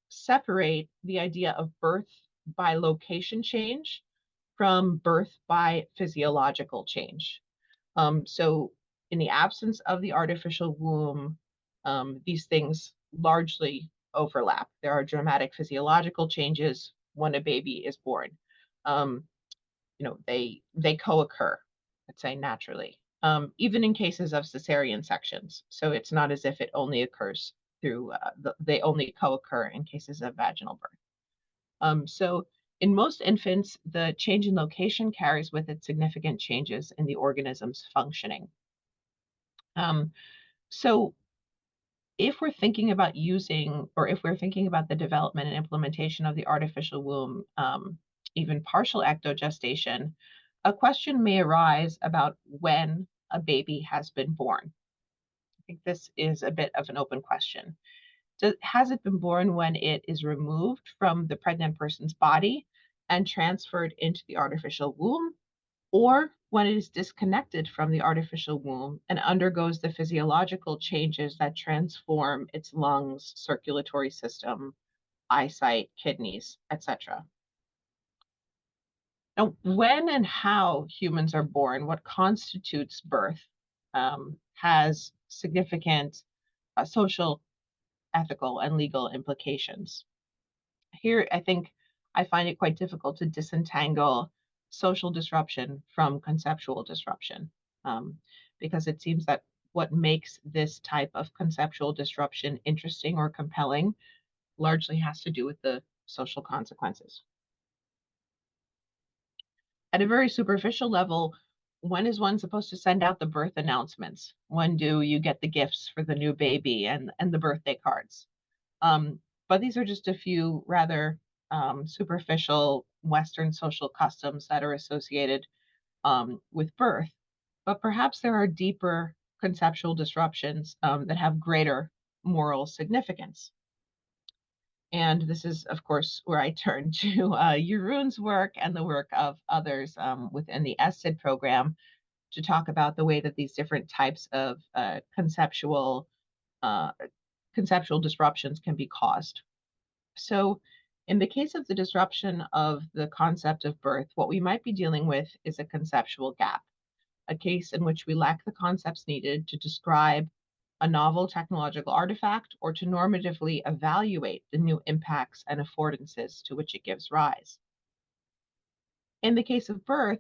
separate the idea of birth by location change from birth by physiological change. So in the absence of the artificial womb, these things largely overlap. There are dramatic physiological changes when a baby is born. They co-occur, let's say, naturally, even in cases of cesarean sections. So it's not as if it only occurs through, they only co-occur in cases of vaginal birth. So in most infants, the change in location carries with it significant changes in the organism's functioning. So if we're thinking about using, or if we're thinking about the development and implementation of the artificial womb, even partial ectogestation, a question may arise about when a baby has been born. I think this is a bit of an open question. Has it been born when it is removed from the pregnant person's body and transferred into the artificial womb, or when it is disconnected from the artificial womb and undergoes the physiological changes that transform its lungs, circulatory system, eyesight, kidneys, etc.? Now, when and how humans are born, what constitutes birth, has significant social, ethical, and legal implications. Here, I think I find it quite difficult to disentangle social disruption from conceptual disruption, because it seems that what makes this type of conceptual disruption interesting or compelling largely has to do with the social consequences. At a very superficial level, when is one supposed to send out the birth announcements? When do you get the gifts for the new baby and the birthday cards? But these are just a few rather superficial Western social customs that are associated with birth. But perhaps there are deeper conceptual disruptions that have greater moral significance. And this is, of course, where I turn to Jeroen's work and the work of others within the CEET program to talk about the way that these different types of conceptual disruptions can be caused. So in the case of the disruption of the concept of birth, what we might be dealing with is a conceptual gap, a case in which we lack the concepts needed to describe a novel technological artifact or to normatively evaluate the new impacts and affordances to which it gives rise. In the case of birth,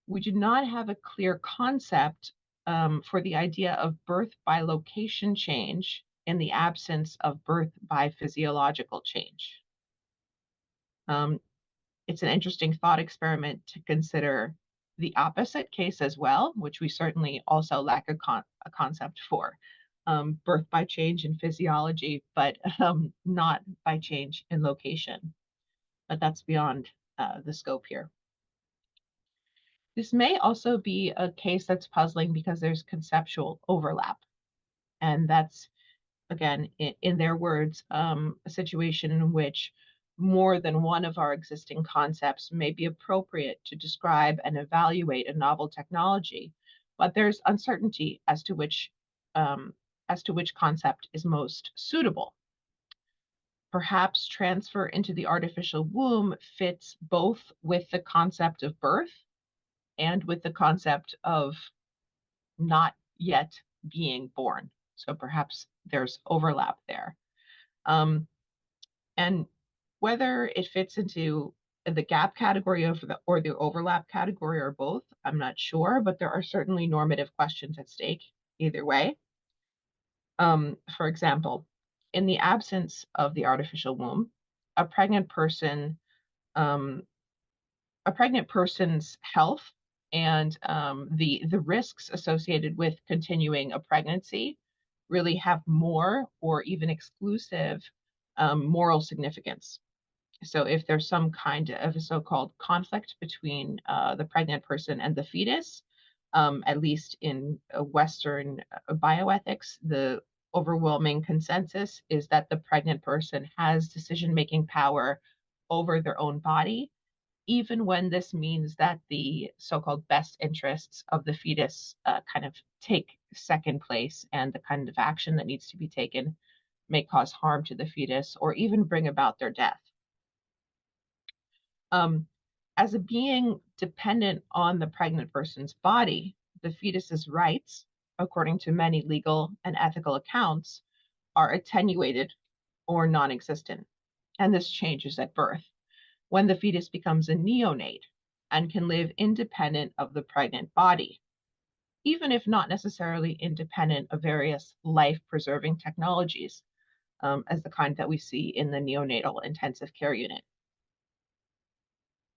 we do not have a clear concept for the idea of birth by location change in the absence of birth by physiological change. It's an interesting thought experiment to consider the opposite case as well, which we certainly also lack a concept for. Birth by change in physiology, but not by change in location. But that's beyond the scope here. This may also be a case that's puzzling because there's conceptual overlap. And that's, again, in their words, a situation in which more than one of our existing concepts may be appropriate to describe and evaluate a novel technology, but there's uncertainty as to which concept is most suitable. perhaps transfer into the artificial womb fits both with the concept of birth and with the concept of not yet being born. So perhaps there's overlap there. And whether it fits into the gap category or the overlap category or both, I'm not sure, but there are certainly normative questions at stake either way. For example, in the absence of the artificial womb, a pregnant person's health and the risks associated with continuing a pregnancy really have more or even exclusive moral significance. So if there's some kind of a so-called conflict between the pregnant person and the fetus, at least in Western bioethics, the overwhelming consensus is that the pregnant person has decision-making power over their own body, even when this means that the so-called best interests of the fetus kind of take second place, and the kind of action that needs to be taken may cause harm to the fetus or even bring about their death. As a being dependent on the pregnant person's body, the fetus's rights, according to many legal and ethical accounts, are attenuated or non-existent. And this changes at birth, when the fetus becomes a neonate and can live independent of the pregnant body, even if not necessarily independent of various life-preserving technologies, as the kind that we see in the neonatal intensive care unit.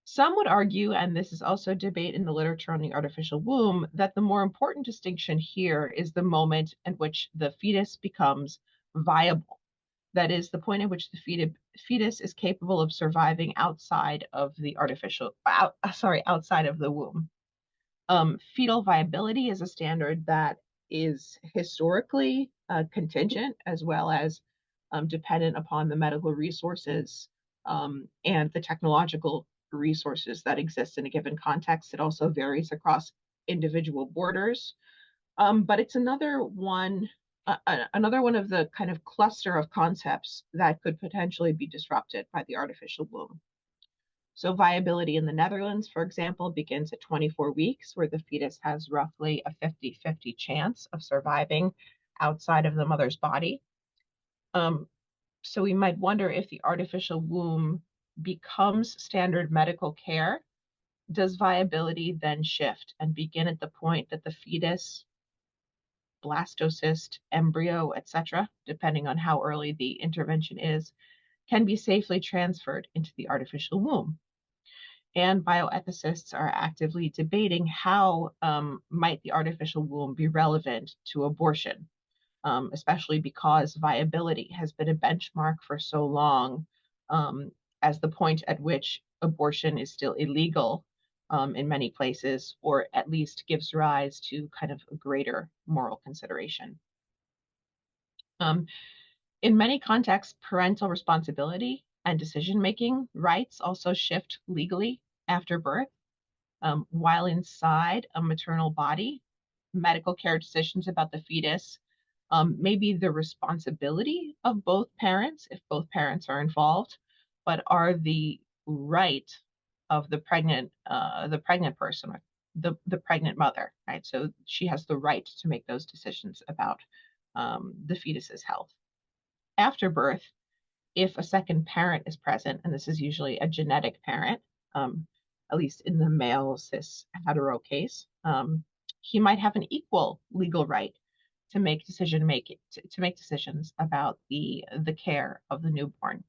Some would argue, and this is also a debate in the literature on the artificial womb, that the more important distinction here is the moment at which the fetus becomes viable. That is, the point at which the fetus is capable of surviving outside of the outside of the womb. Fetal viability is a standard that is historically contingent, as well as dependent upon the medical resources and the technological resources that exist in a given context. It also varies across individual borders, but it's another one of the kind of cluster of concepts that could potentially be disrupted by the artificial womb. So viability in the Netherlands, for example, begins at 24 weeks, where the fetus has roughly a 50-50 chance of surviving outside of the mother's body. So we might wonder, if the artificial womb becomes standard medical care, does viability then shift and begin at the point that the fetus, blastocyst, embryo, etc., depending on how early the intervention is, can be safely transferred into the artificial womb? And bioethicists are actively debating how might the artificial womb be relevant to abortion, especially because viability has been a benchmark for so long, as the point at which abortion is still illegal in many places, or at least gives rise to kind of a greater moral consideration. In many contexts, parental responsibility and decision-making rights also shift legally after birth. While inside a maternal body, medical care decisions about the fetus may be the responsibility of both parents, if both parents are involved, but are the right of the pregnant person, or the pregnant mother, right? So she has the right to make those decisions about the fetus's health. After birth, if a second parent is present, and this is usually a genetic parent, at least in the male cis hetero case, he might have an equal legal right to make decisions about the care of the newborn.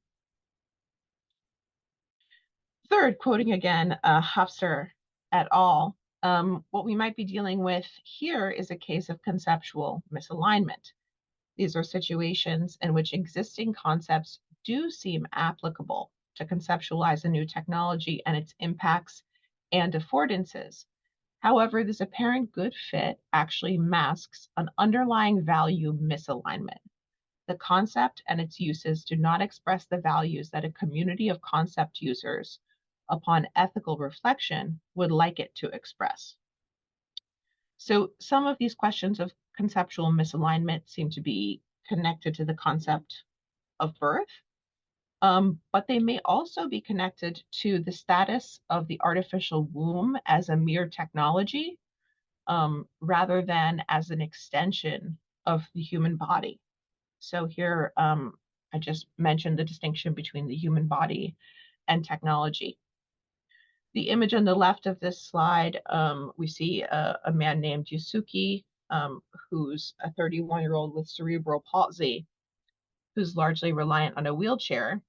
Third, quoting again Hopster et al., what we might be dealing with here is a case of conceptual misalignment. These are situations in which existing concepts do seem applicable to conceptualize a new technology and its impacts and affordances. However, this apparent good fit actually masks an underlying value misalignment. The concept and its uses do not express the values that a community of concept users, upon ethical reflection, would like it to express. So some of these questions of conceptual misalignment seem to be connected to the concept of birth. But they may also be connected to the status of the artificial womb as a mere technology, rather than as an extension of the human body. So here, I just mentioned the distinction between the human body and technology. The image on the left of this slide, we see a man named Yusuke, who's a 31-year-old with cerebral palsy, who's largely reliant on a wheelchair.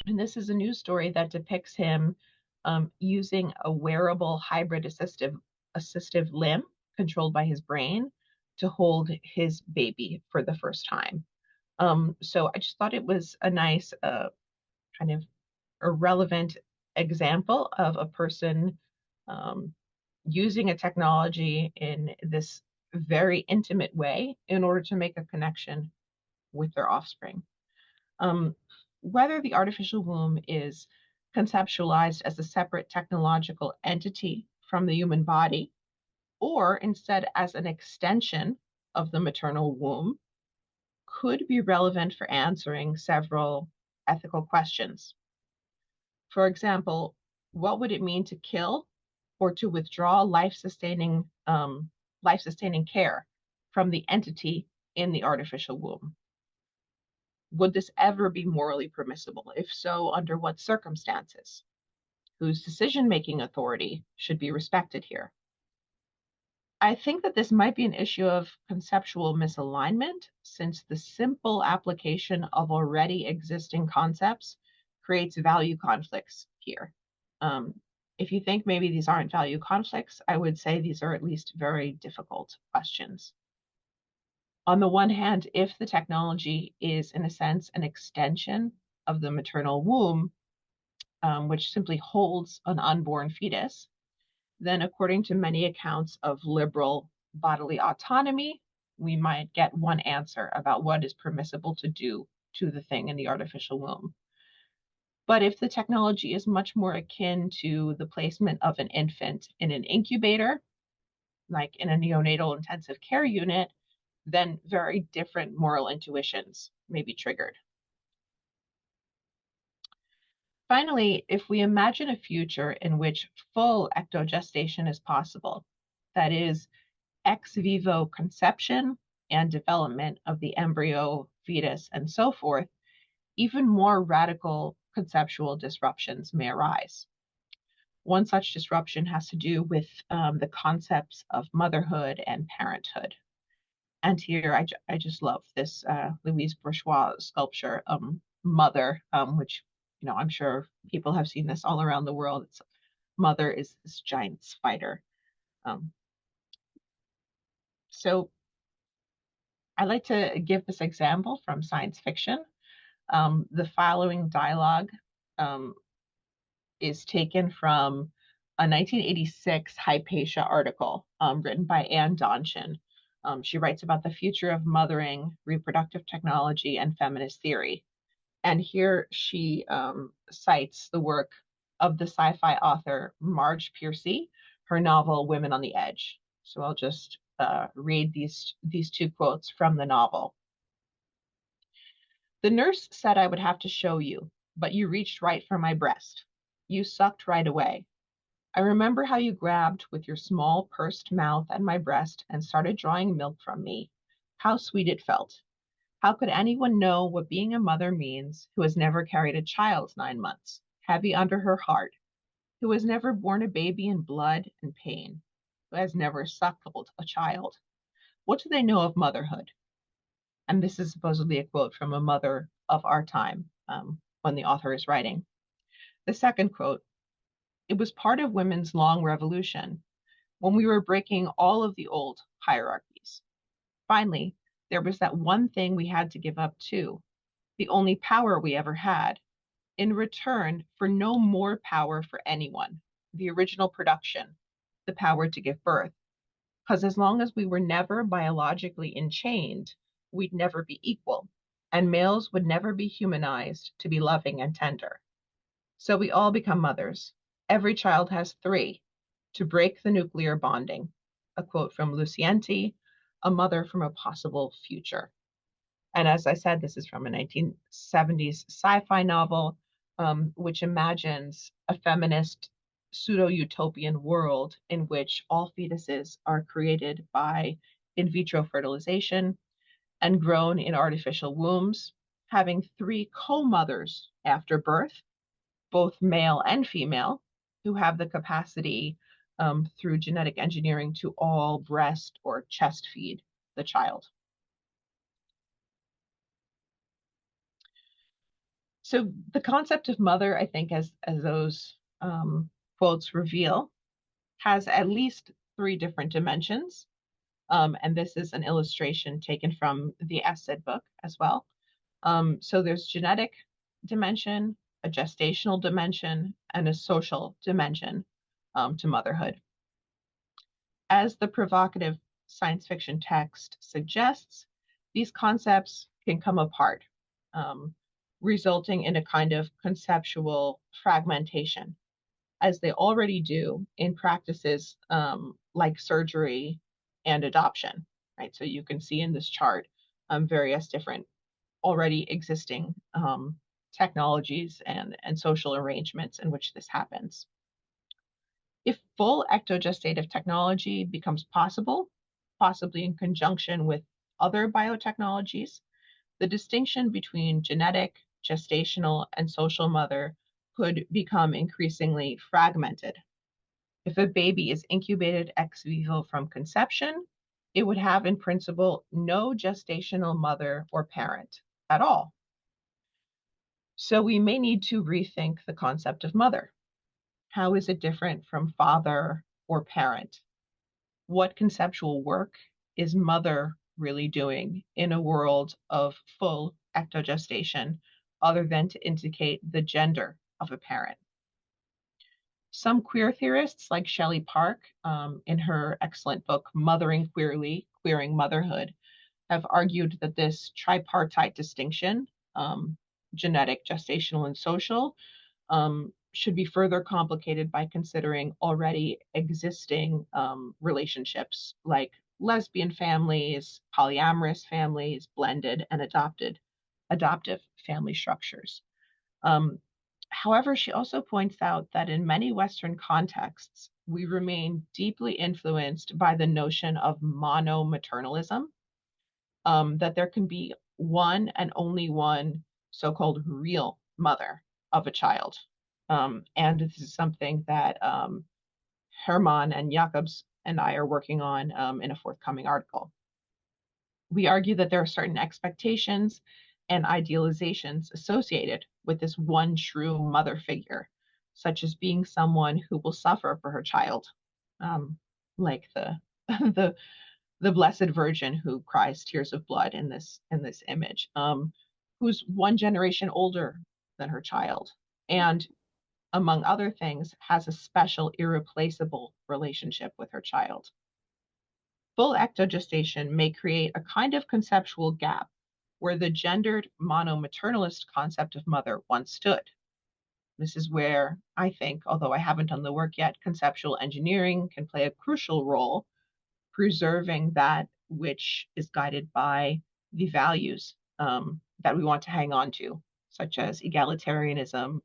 And this is a news story that depicts him using a wearable hybrid assistive limb controlled by his brain to hold his baby for the first time. So I just thought it was a nice kind of a relevant example of a person using a technology in this very intimate way in order to make a connection with their offspring. Whether the artificial womb is conceptualized as a separate technological entity from the human body, or instead as an extension of the maternal womb, could be relevant for answering several ethical questions. For example, what would it mean to kill or to withdraw life-sustaining care from the entity in the artificial womb? Would this ever be morally permissible? If so, under what circumstances? Whose decision-making authority should be respected here? I think that this might be an issue of conceptual misalignment, since the simple application of already existing concepts creates value conflicts here. If you think maybe these aren't value conflicts, I would say these are at least very difficult questions. On the one hand, if the technology is, in a sense, an extension of the maternal womb, which simply holds an unborn fetus, then according to many accounts of liberal bodily autonomy, we might get one answer about what is permissible to do to the thing in the artificial womb. But if the technology is much more akin to the placement of an infant in an incubator, like in a neonatal intensive care unit, then very different moral intuitions may be triggered. Finally, if we imagine a future in which full ectogestation is possible, that is, ex vivo conception and development of the embryo, fetus, and so forth, even more radical conceptual disruptions may arise. One such disruption has to do with the concepts of motherhood and parenthood. And here I just love this Louise Bourgeois sculpture, Mother, which, you know, I'm sure people have seen this all around the world. Mother is this giant spider. So I like to give this example from science fiction. The following dialogue is taken from a 1986 Hypatia article written by Anne Donchin. She writes about the future of mothering, reproductive technology, and feminist theory. And here she cites the work of the sci-fi author Marge Piercy, her novel Women on the Edge. So I'll just read these two quotes from the novel. The nurse said I would have to show you, but you reached right for my breast. You sucked right away. I remember how you grabbed with your small pursed mouth at my breast and started drawing milk from me. How sweet it felt. How could anyone know what being a mother means who has never carried a child 9 months, heavy under her heart, who has never borne a baby in blood and pain, who has never suckled a child? What do they know of motherhood? And this is supposedly a quote from a mother of our time when the author is writing. The second quote, it was part of women's long revolution when we were breaking all of the old hierarchies. Finally, there was that one thing we had to give up too, the only power we ever had, in return for no more power for anyone, the original production, the power to give birth. Because as long as we were never biologically enchained, we'd never be equal, and males would never be humanized to be loving and tender. So we all become mothers. Every child has 3 to break the nuclear bonding. A quote from Lucienti, A Mother from a Possible Future. And as I said, this is from a 1970s sci-fi novel, which imagines a feminist pseudo-utopian world in which all fetuses are created by in vitro fertilization and grown in artificial wombs, having 3 co-mothers after birth, both male and female, who have the capacity through genetic engineering to all breast or chest feed the child. So the concept of mother, I think, as those quotes reveal, has at least 3 different dimensions. And this is an illustration taken from the ESSED book as well. So there's genetic dimension, a gestational dimension, and a social dimension to motherhood. As the provocative science fiction text suggests, these concepts can come apart, resulting in a kind of conceptual fragmentation, as they already do in practices like surgery and adoption, right? So you can see in this chart various different already existing technologies and social arrangements in which this happens. If full ectogestative technology becomes possible, possibly in conjunction with other biotechnologies, the distinction between genetic, gestational, and social mother could become increasingly fragmented. If a baby is incubated ex vivo from conception, it would have in principle no gestational mother or parent at all. So we may need to rethink the concept of mother. How is it different from father or parent? What conceptual work is mother really doing in a world of full ectogestation other than to indicate the gender of a parent? Some queer theorists, like Shelley Park, in her excellent book, Mothering Queerly, Queering Motherhood, have argued that this tripartite distinction, genetic, gestational, and social, should be further complicated by considering already existing relationships like lesbian families, polyamorous families, blended and adoptive family structures. However, she also points out that in many Western contexts, we remain deeply influenced by the notion of monomaternalism, that there can be one and only one so-called real mother of a child. And this is something that Herman and Jacobs and I are working on in a forthcoming article. We argue that there are certain expectations and idealizations associated with this one true mother figure, such as being someone who will suffer for her child, like the the Blessed Virgin who cries tears of blood in this image, who's one generation older than her child, and among other things, has a special, irreplaceable relationship with her child. Full ectogestation may create a kind of conceptual gap where the gendered monomaternalist concept of mother once stood. This is where I think, although I haven't done the work yet, conceptual engineering can play a crucial role, preserving that which is guided by the values that we want to hang on to, such as egalitarianism,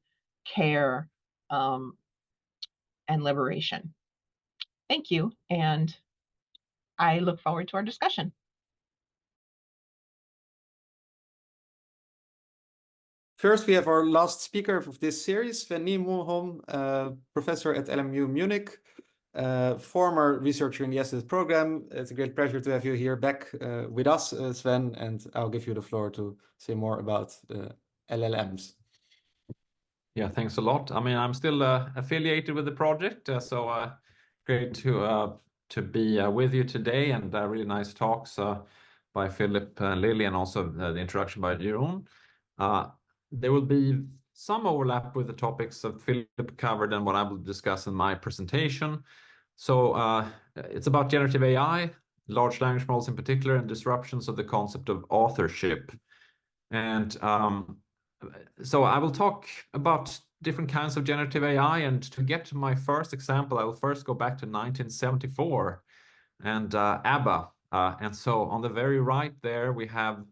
care, and liberation. Thank you, and I look forward to our discussion. First, we have our last speaker of this series, Sven Nyholm, professor at LMU Munich, former researcher in the ESSED program. It's a great pleasure to have you here back with us, Sven, and I'll give you the floor to say more about the LLMs. Yeah, thanks a lot. I mean, I'm still affiliated with the project, so great to be with you today, and really nice talks by Philip and Lily, and also the introduction by Jeroen. There will be some overlap with the topics that Philip covered and what I will discuss in my presentation. So it's about generative AI, large language models in particular, and disruptions of the concept of authorship. And so I will talk about different kinds of generative AI, and to get to my first example, I will first go back to 1974 and ABBA. And so on the very right there, we have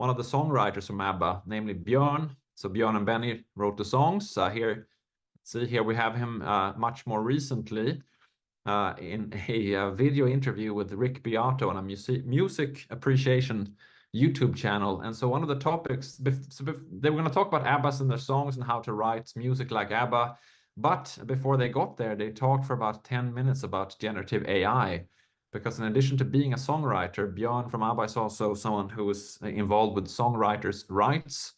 one of the songwriters from ABBA, namely Björn. So Björn and Benny wrote the songs. Here we have him much more recently in a video interview with Rick Beato on a music appreciation YouTube channel. And so one of the topics, they were going to talk about ABBAs and their songs and how to write music like ABBA. But before they got there, they talked for about 10 minutes about generative AI. Because in addition to being a songwriter, Björn from ABBA is also someone who is involved with songwriters' rights.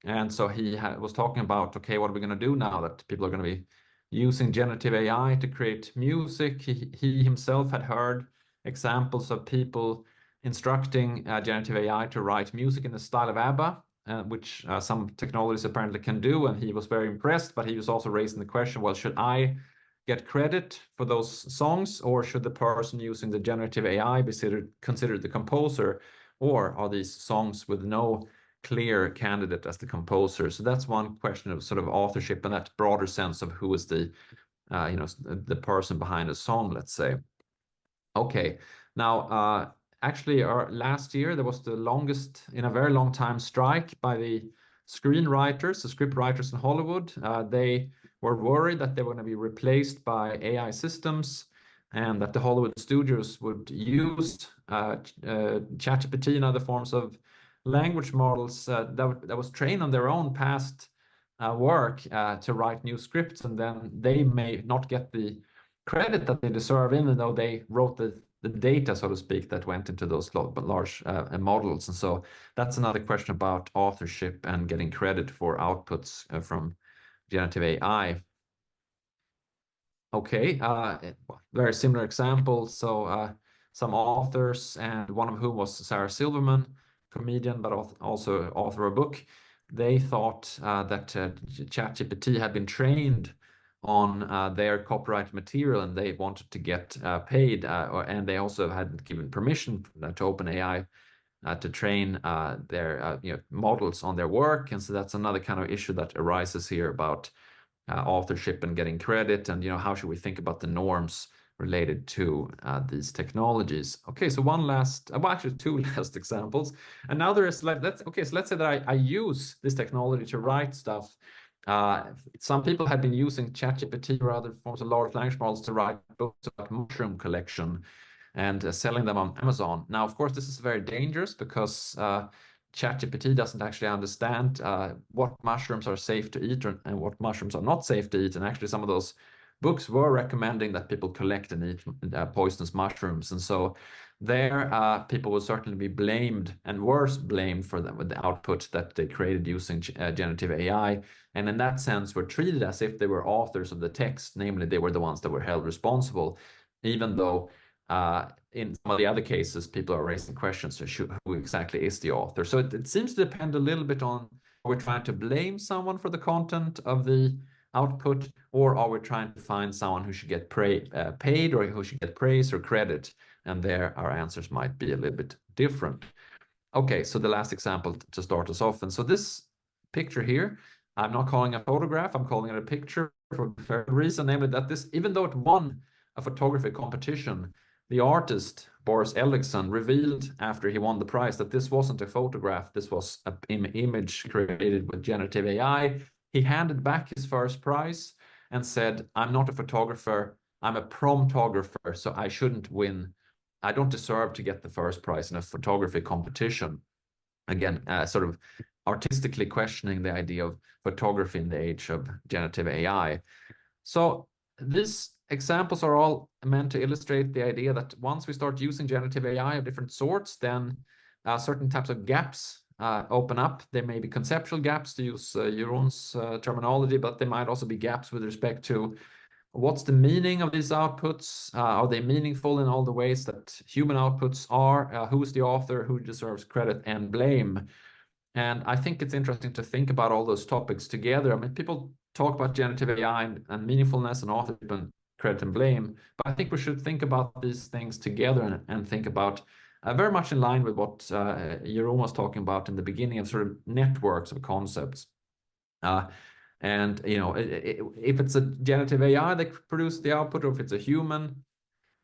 And so he was talking about, okay, what are we going to do now that people are going to be using generative AI to create music? He himself had heard examples of people instructing generative AI to write music in the style of ABBA, which some technologies apparently can do, and he was very impressed, but he was also raising the question, well, should I get credit for those songs, or should the person using the generative AI be considered the composer, or are these songs with no clear candidate as the composer? So that's one question of sort of authorship and that broader sense of who is the the person behind a song, let's say. Okay, now actually last year there was the longest in a very long time strike by the screenwriters, the script writers in Hollywood. They were worried that they were going to be replaced by AI systems, and that the Hollywood studios would use ChatGPT and other forms of language models that was trained on their own past work to write new scripts, and then they may not get the credit that they deserve, even though they wrote the data, so to speak, that went into those large models. And so that's another question about authorship and getting credit for outputs from generative AI. Okay, very similar example. So some authors, and one of whom was Sarah Silverman, comedian, but also author of a book. They thought that ChatGPT had been trained on their copyright material, and they wanted to get paid, and they also hadn't given permission to OpenAI to train their models on their work. And so that's another kind of issue that arises here about authorship and getting credit, and how should we think about the norms related to these technologies. Okay, so one last, well, actually two last examples. And now there is let's say that I use this technology to write stuff. Some people have been using ChatGPT or other forms of large language models to write books about mushroom collection and selling them on Amazon. Now, of course, this is very dangerous because ChatGPT doesn't actually understand what mushrooms are safe to eat and what mushrooms are not safe to eat. And actually, some of those books were recommending that people collect and eat poisonous mushrooms. And so there, people will certainly be blamed, and worse blamed, for them with the output that they created using generative AI. And in that sense, were treated as if they were authors of the text, namely they were the ones that were held responsible, even though in some of the other cases, people are raising questions, so who exactly is the author? So it seems to depend a little bit on, are we trying to blame someone for the content of the output, or are we trying to find someone who should get paid, or who should get praise or credit? And there our answers might be a little bit different. Okay, so the last example to start us off. And so this picture here, I'm not calling a photograph, I'm calling it a picture for a fair reason, namely that this, even though it won a photography competition, the artist, Boris Ellickson, revealed after he won the prize that this wasn't a photograph, this was an image created with generative AI. He handed back his first prize and said, I'm not a photographer, I'm a promptographer, so I shouldn't win. I don't deserve to get the first prize in a photography competition. Again, sort of artistically questioning the idea of photography in the age of generative AI. So these examples are all meant to illustrate the idea that once we start using generative AI of different sorts, then certain types of gaps open up. There may be conceptual gaps, to use Jeroen's terminology, but there might also be gaps with respect to what's the meaning of these outputs? Are they meaningful in all the ways that human outputs are? Who's the author? Who deserves credit and blame? And I think it's interesting to think about all those topics together. I mean, people talk about generative AI and meaningfulness and authorship and credit and blame, but I think we should think about these things together and think about very much in line with what Jeroen was talking about in the beginning, of sort of networks of concepts. And if it's a generative AI that produces the output, or if it's a human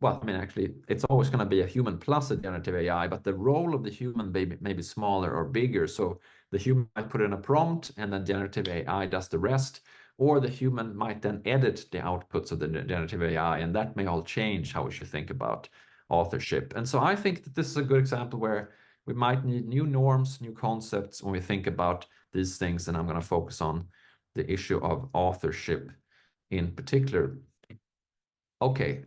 well, I mean, actually, it's always going to be a human plus a generative AI, but the role of the human may be smaller or bigger. So the human might put in a prompt and then generative AI does the rest, or the human might then edit the outputs of the generative AI, and that may all change how we should think about authorship. And so I think that this is a good example where we might need new norms, new concepts when we think about these things, and I'm going to focus on the issue of authorship in particular. Okay.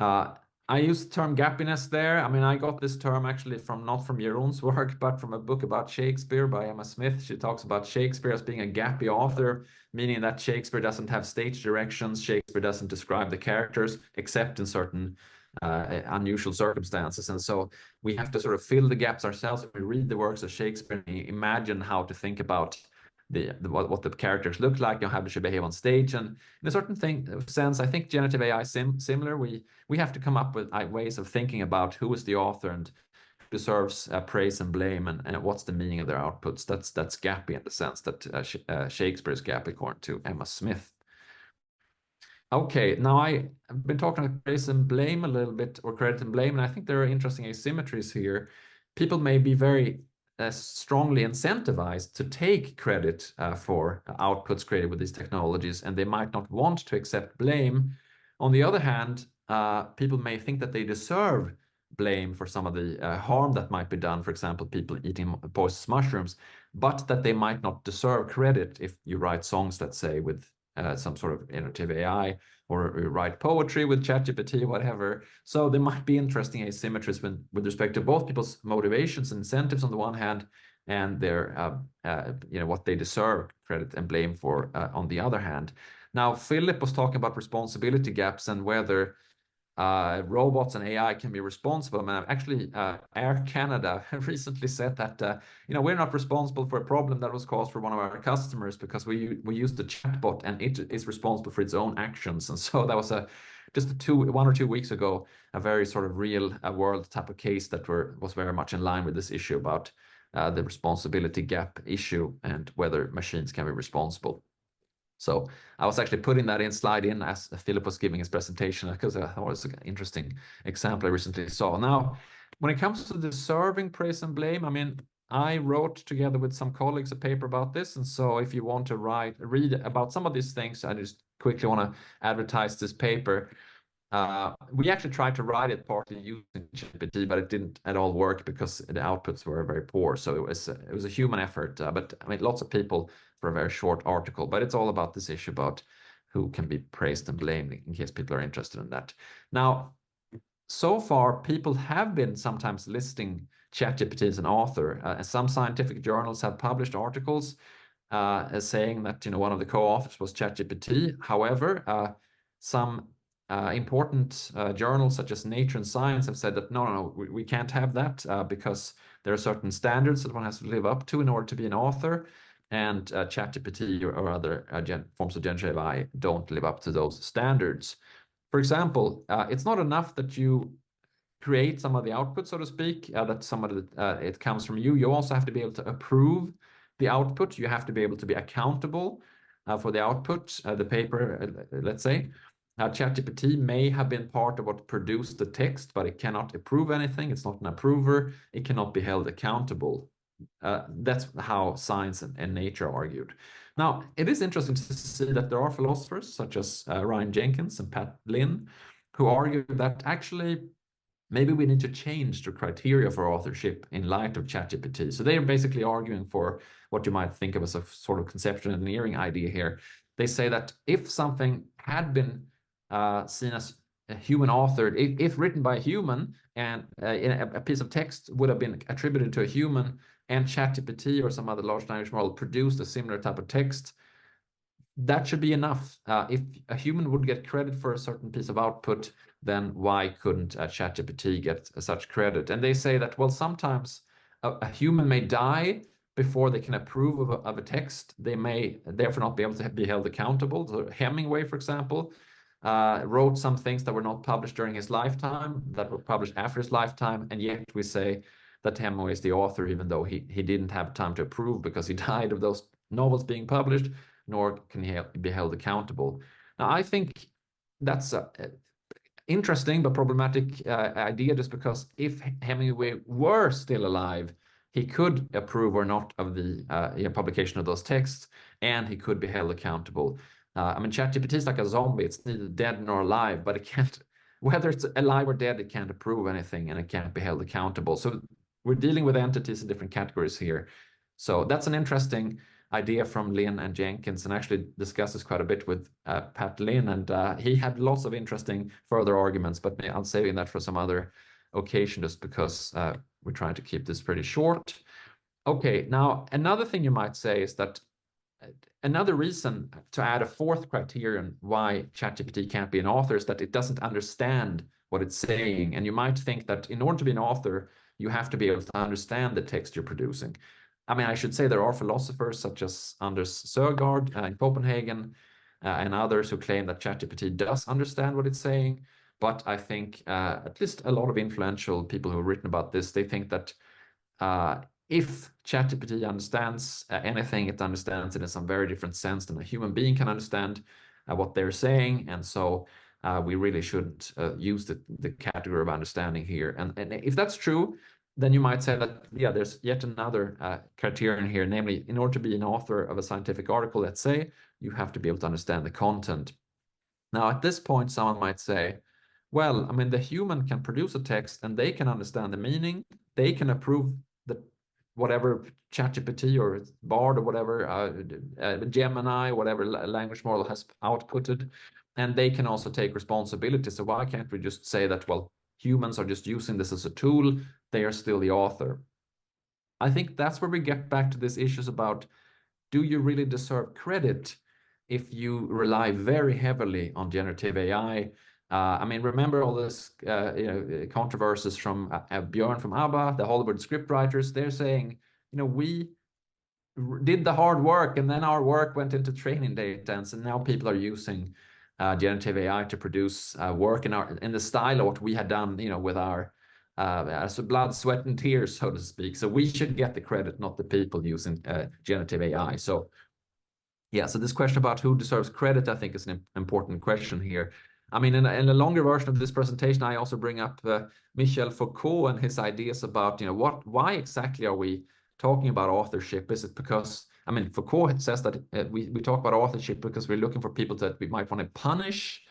I use the term gappiness there. I mean, I got this term actually from not from Jeroen's work, but from a book about Shakespeare by Emma Smith. She talks about Shakespeare as being a gappy author, meaning that Shakespeare doesn't have stage directions. Shakespeare doesn't describe the characters except in certain unusual circumstances. And so we have to sort of fill the gaps ourselves when we read the works of Shakespeare and imagine how to think about what the characters look like and how they should behave on stage. And in a certain sense, I think generative AI is similar. We have to come up with ways of thinking about who is the author and who deserves praise and blame, and what's the meaning of their outputs. That's gappy in the sense that Shakespeare is gappy according to Emma Smith. Okay, now I've been talking about praise and blame a little bit, or credit and blame, and I think there are interesting asymmetries here. People may be very strongly incentivized to take credit for outputs created with these technologies, and they might not want to accept blame. On the other hand, people may think that they deserve blame for some of the harm that might be done, for example, people eating poisonous mushrooms, but that they might not deserve credit if you write songs, let's say, with some sort of generative AI, or write poetry with ChatGPT, whatever. So there might be interesting asymmetries with respect to both people's motivations and incentives on the one hand, and their what they deserve credit and blame for on the other hand. Now, Philip was talking about responsibility gaps and whether robots and AI can be responsible. I mean, actually, Air Canada recently said that we're not responsible for a problem that was caused for one of our customers because we used the chatbot and it is responsible for its own actions. And so that was just 1 or 2 weeks ago, a very sort of real world type of case that was very much in line with this issue about the responsibility gap issue and whether machines can be responsible. So I was actually putting that slide in as Philip was giving his presentation because I thought it was an interesting example I recently saw. Now, when it comes to deserving praise and blame, I mean, I wrote together with some colleagues a paper about this. And so if you want to read about some of these things, I just quickly want to advertise this paper. We actually tried to write it partly using GPT, but it didn't at all work because the outputs were very poor. So it was a human effort, but I mean, lots of people for a very short article. But it's all about this issue about who can be praised and blamed, in case people are interested in that. Now, so far, people have been sometimes listing ChatGPT as an author. Some scientific journals have published articles saying that one of the co-authors was ChatGPT. However, some important journals such as Nature and Science have said that no, we can't have that because there are certain standards that one has to live up to in order to be an author, and ChatGPT or other forms of generative AI don't live up to those standards. For example, it's not enough that you create some of the output, so to speak, that some of it comes from you. You also have to be able to approve the output. You have to be able to be accountable for the output, the paper, let's say. ChatGPT may have been part of what produced the text, but it cannot approve anything. It's not an approver. It cannot be held accountable. That's how science and nature argued. Now, it is interesting to see that there are philosophers such as Ryan Jenkins and Pat Lynn who argue that actually maybe we need to change the criteria for authorship in light of ChatGPT. So they're basically arguing for what you might think of as a sort of conceptual engineering idea here. They say that if something had been seen as a human authored, if written by a human, and a piece of text would have been attributed to a human, and ChatGPT or some other large language model produced a similar type of text, that should be enough. If a human would get credit for a certain piece of output, then why couldn't ChatGPT get such credit? And they say that, well, sometimes a human may die before they can approve of a text. They may therefore not be able to be held accountable. So Hemingway, for example, wrote some things that were not published during his lifetime, that were published after his lifetime, and yet we say that Hemingway is the author, even though he didn't have time to approve because he died of those novels being published, nor can he be held accountable. Now, I think that's interesting but problematic idea, just because if Hemingway were still alive, he could approve or not of the publication of those texts, and he could be held accountable. I mean, ChatGPT is like a zombie. It's neither dead nor alive, but it can't, whether it's alive or dead, it can't approve anything, and it can't be held accountable. So we're dealing with entities in different categories here. So that's an interesting idea from Lin and Jenkins, and actually discusses quite a bit with Pat Lin, and he had lots of interesting further arguments, but I'm saving that for some other occasion, just because we're trying to keep this pretty short. Okay, now another thing you might say is that another reason to add a fourth criterion why ChatGPT can't be an author is that it doesn't understand what it's saying. And you might think that in order to be an author, you have to be able to understand the text you're producing. I mean, I should say there are philosophers such as Anders Søgaard in Copenhagen and others who claim that ChatGPT does understand what it's saying. But I think at least a lot of influential people who have written about this, they think that if ChatGPT understands anything, it understands it in some very different sense than a human being can understand what they're saying. And so we really shouldn't use the category of understanding here. And if that's true, then you might say that, yeah, there's yet another criterion here, namely, in order to be an author of a scientific article, let's say, you have to be able to understand the content. Now, at this point, someone might say, well, I mean, the human can produce a text and they can understand the meaning. They can approve whatever ChatGPT or Bard or whatever, Gemini, whatever language model has outputted, and they can also take responsibility. So why can't we just say that, well, humans are just using this as a tool, they are still the author? I think that's where we get back to these issues about, do you really deserve credit if you rely very heavily on generative AI? I mean, remember all this controversies from Björn from ABBA, the Hollywood scriptwriters. They're saying, we did the hard work, and then our work went into training data, and so now people are using generative AI to produce work in the style of what we had done, with our blood, sweat, and tears, so to speak. So we should get the credit, not the people using generative AI. So yeah, so this question about who deserves credit, I think, is an important question here. I mean, in a longer version of this presentation, I also bring up Michel Foucault and his ideas about, why exactly are we talking about authorship? Is it because, I mean, Foucault says that we talk about authorship because we're looking for people that we might want to punish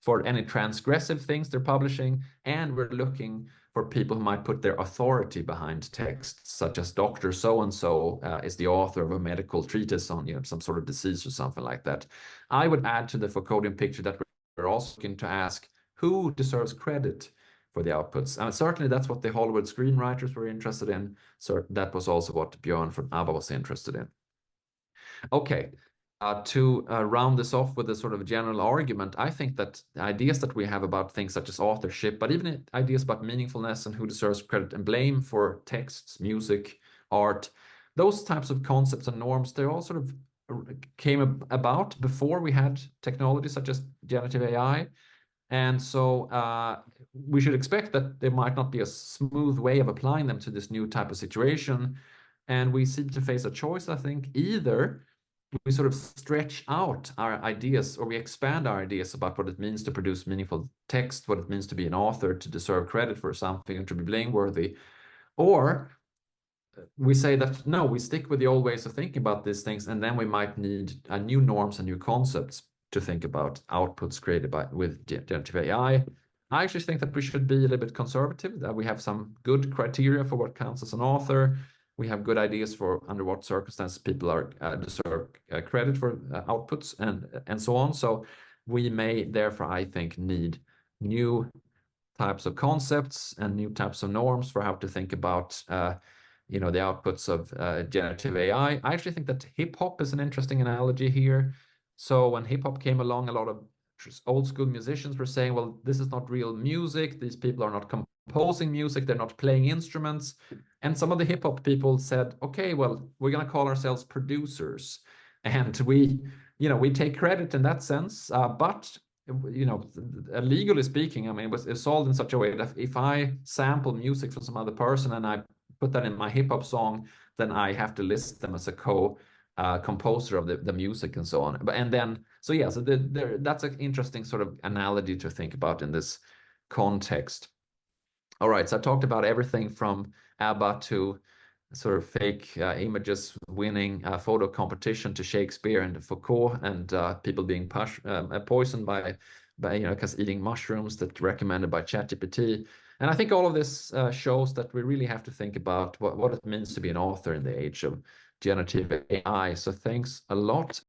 for any transgressive things they're publishing, and we're looking for people who might put their authority behind texts, such as Dr. So-and-so is the author of a medical treatise on some sort of disease or something like that. I would add to the Foucauldian picture that we're also looking to ask who deserves credit for the outputs. And certainly that's what the Hollywood screenwriters were interested in. So that was also what Björn from ABBA was interested in. Okay. To round this off with a sort of general argument, I think that the ideas that we have about things such as authorship, but even ideas about meaningfulness and who deserves credit and blame for texts, music, art, those types of concepts and norms, they all sort of came about before we had technology such as generative AI. And so we should expect that there might not be a smooth way of applying them to this new type of situation. And we seem to face a choice, I think. Either we sort of stretch out our ideas, or we expand our ideas about what it means to produce meaningful text, what it means to be an author, to deserve credit for something, and to be blameworthy. Or we say that, no, we stick with the old ways of thinking about these things, and then we might need new norms and new concepts to think about outputs created with generative AI. I actually think that we should be a little bit conservative, that we have some good criteria for what counts as an author. We have good ideas for under what circumstances people deserve credit for outputs and so on. So we may therefore, I think, need new types of concepts and new types of norms for how to think about the outputs of generative AI. I actually think that hip hop is an interesting analogy here. So when hip hop came along, a lot of old school musicians were saying, well, this is not real music. These people are not composing music. They're not playing instruments. And some of the hip hop people said, okay, well, we're going to call ourselves producers. And we take credit in that sense. But, legally speaking, I mean, it was solved in such a way that if I sample music from some other person and I put that in my hip hop song, then I have to list them as a composer of the music and so on. That's an interesting sort of analogy to think about in this context. All right, so I talked about everything from ABBA to sort of fake images winning a photo competition to Shakespeare and Foucault, and people being poisoned by because eating mushrooms that recommended by ChatGPT. And I think all of this shows that we really have to think about what it means to be an author in the age of generative AI. So thanks a lot.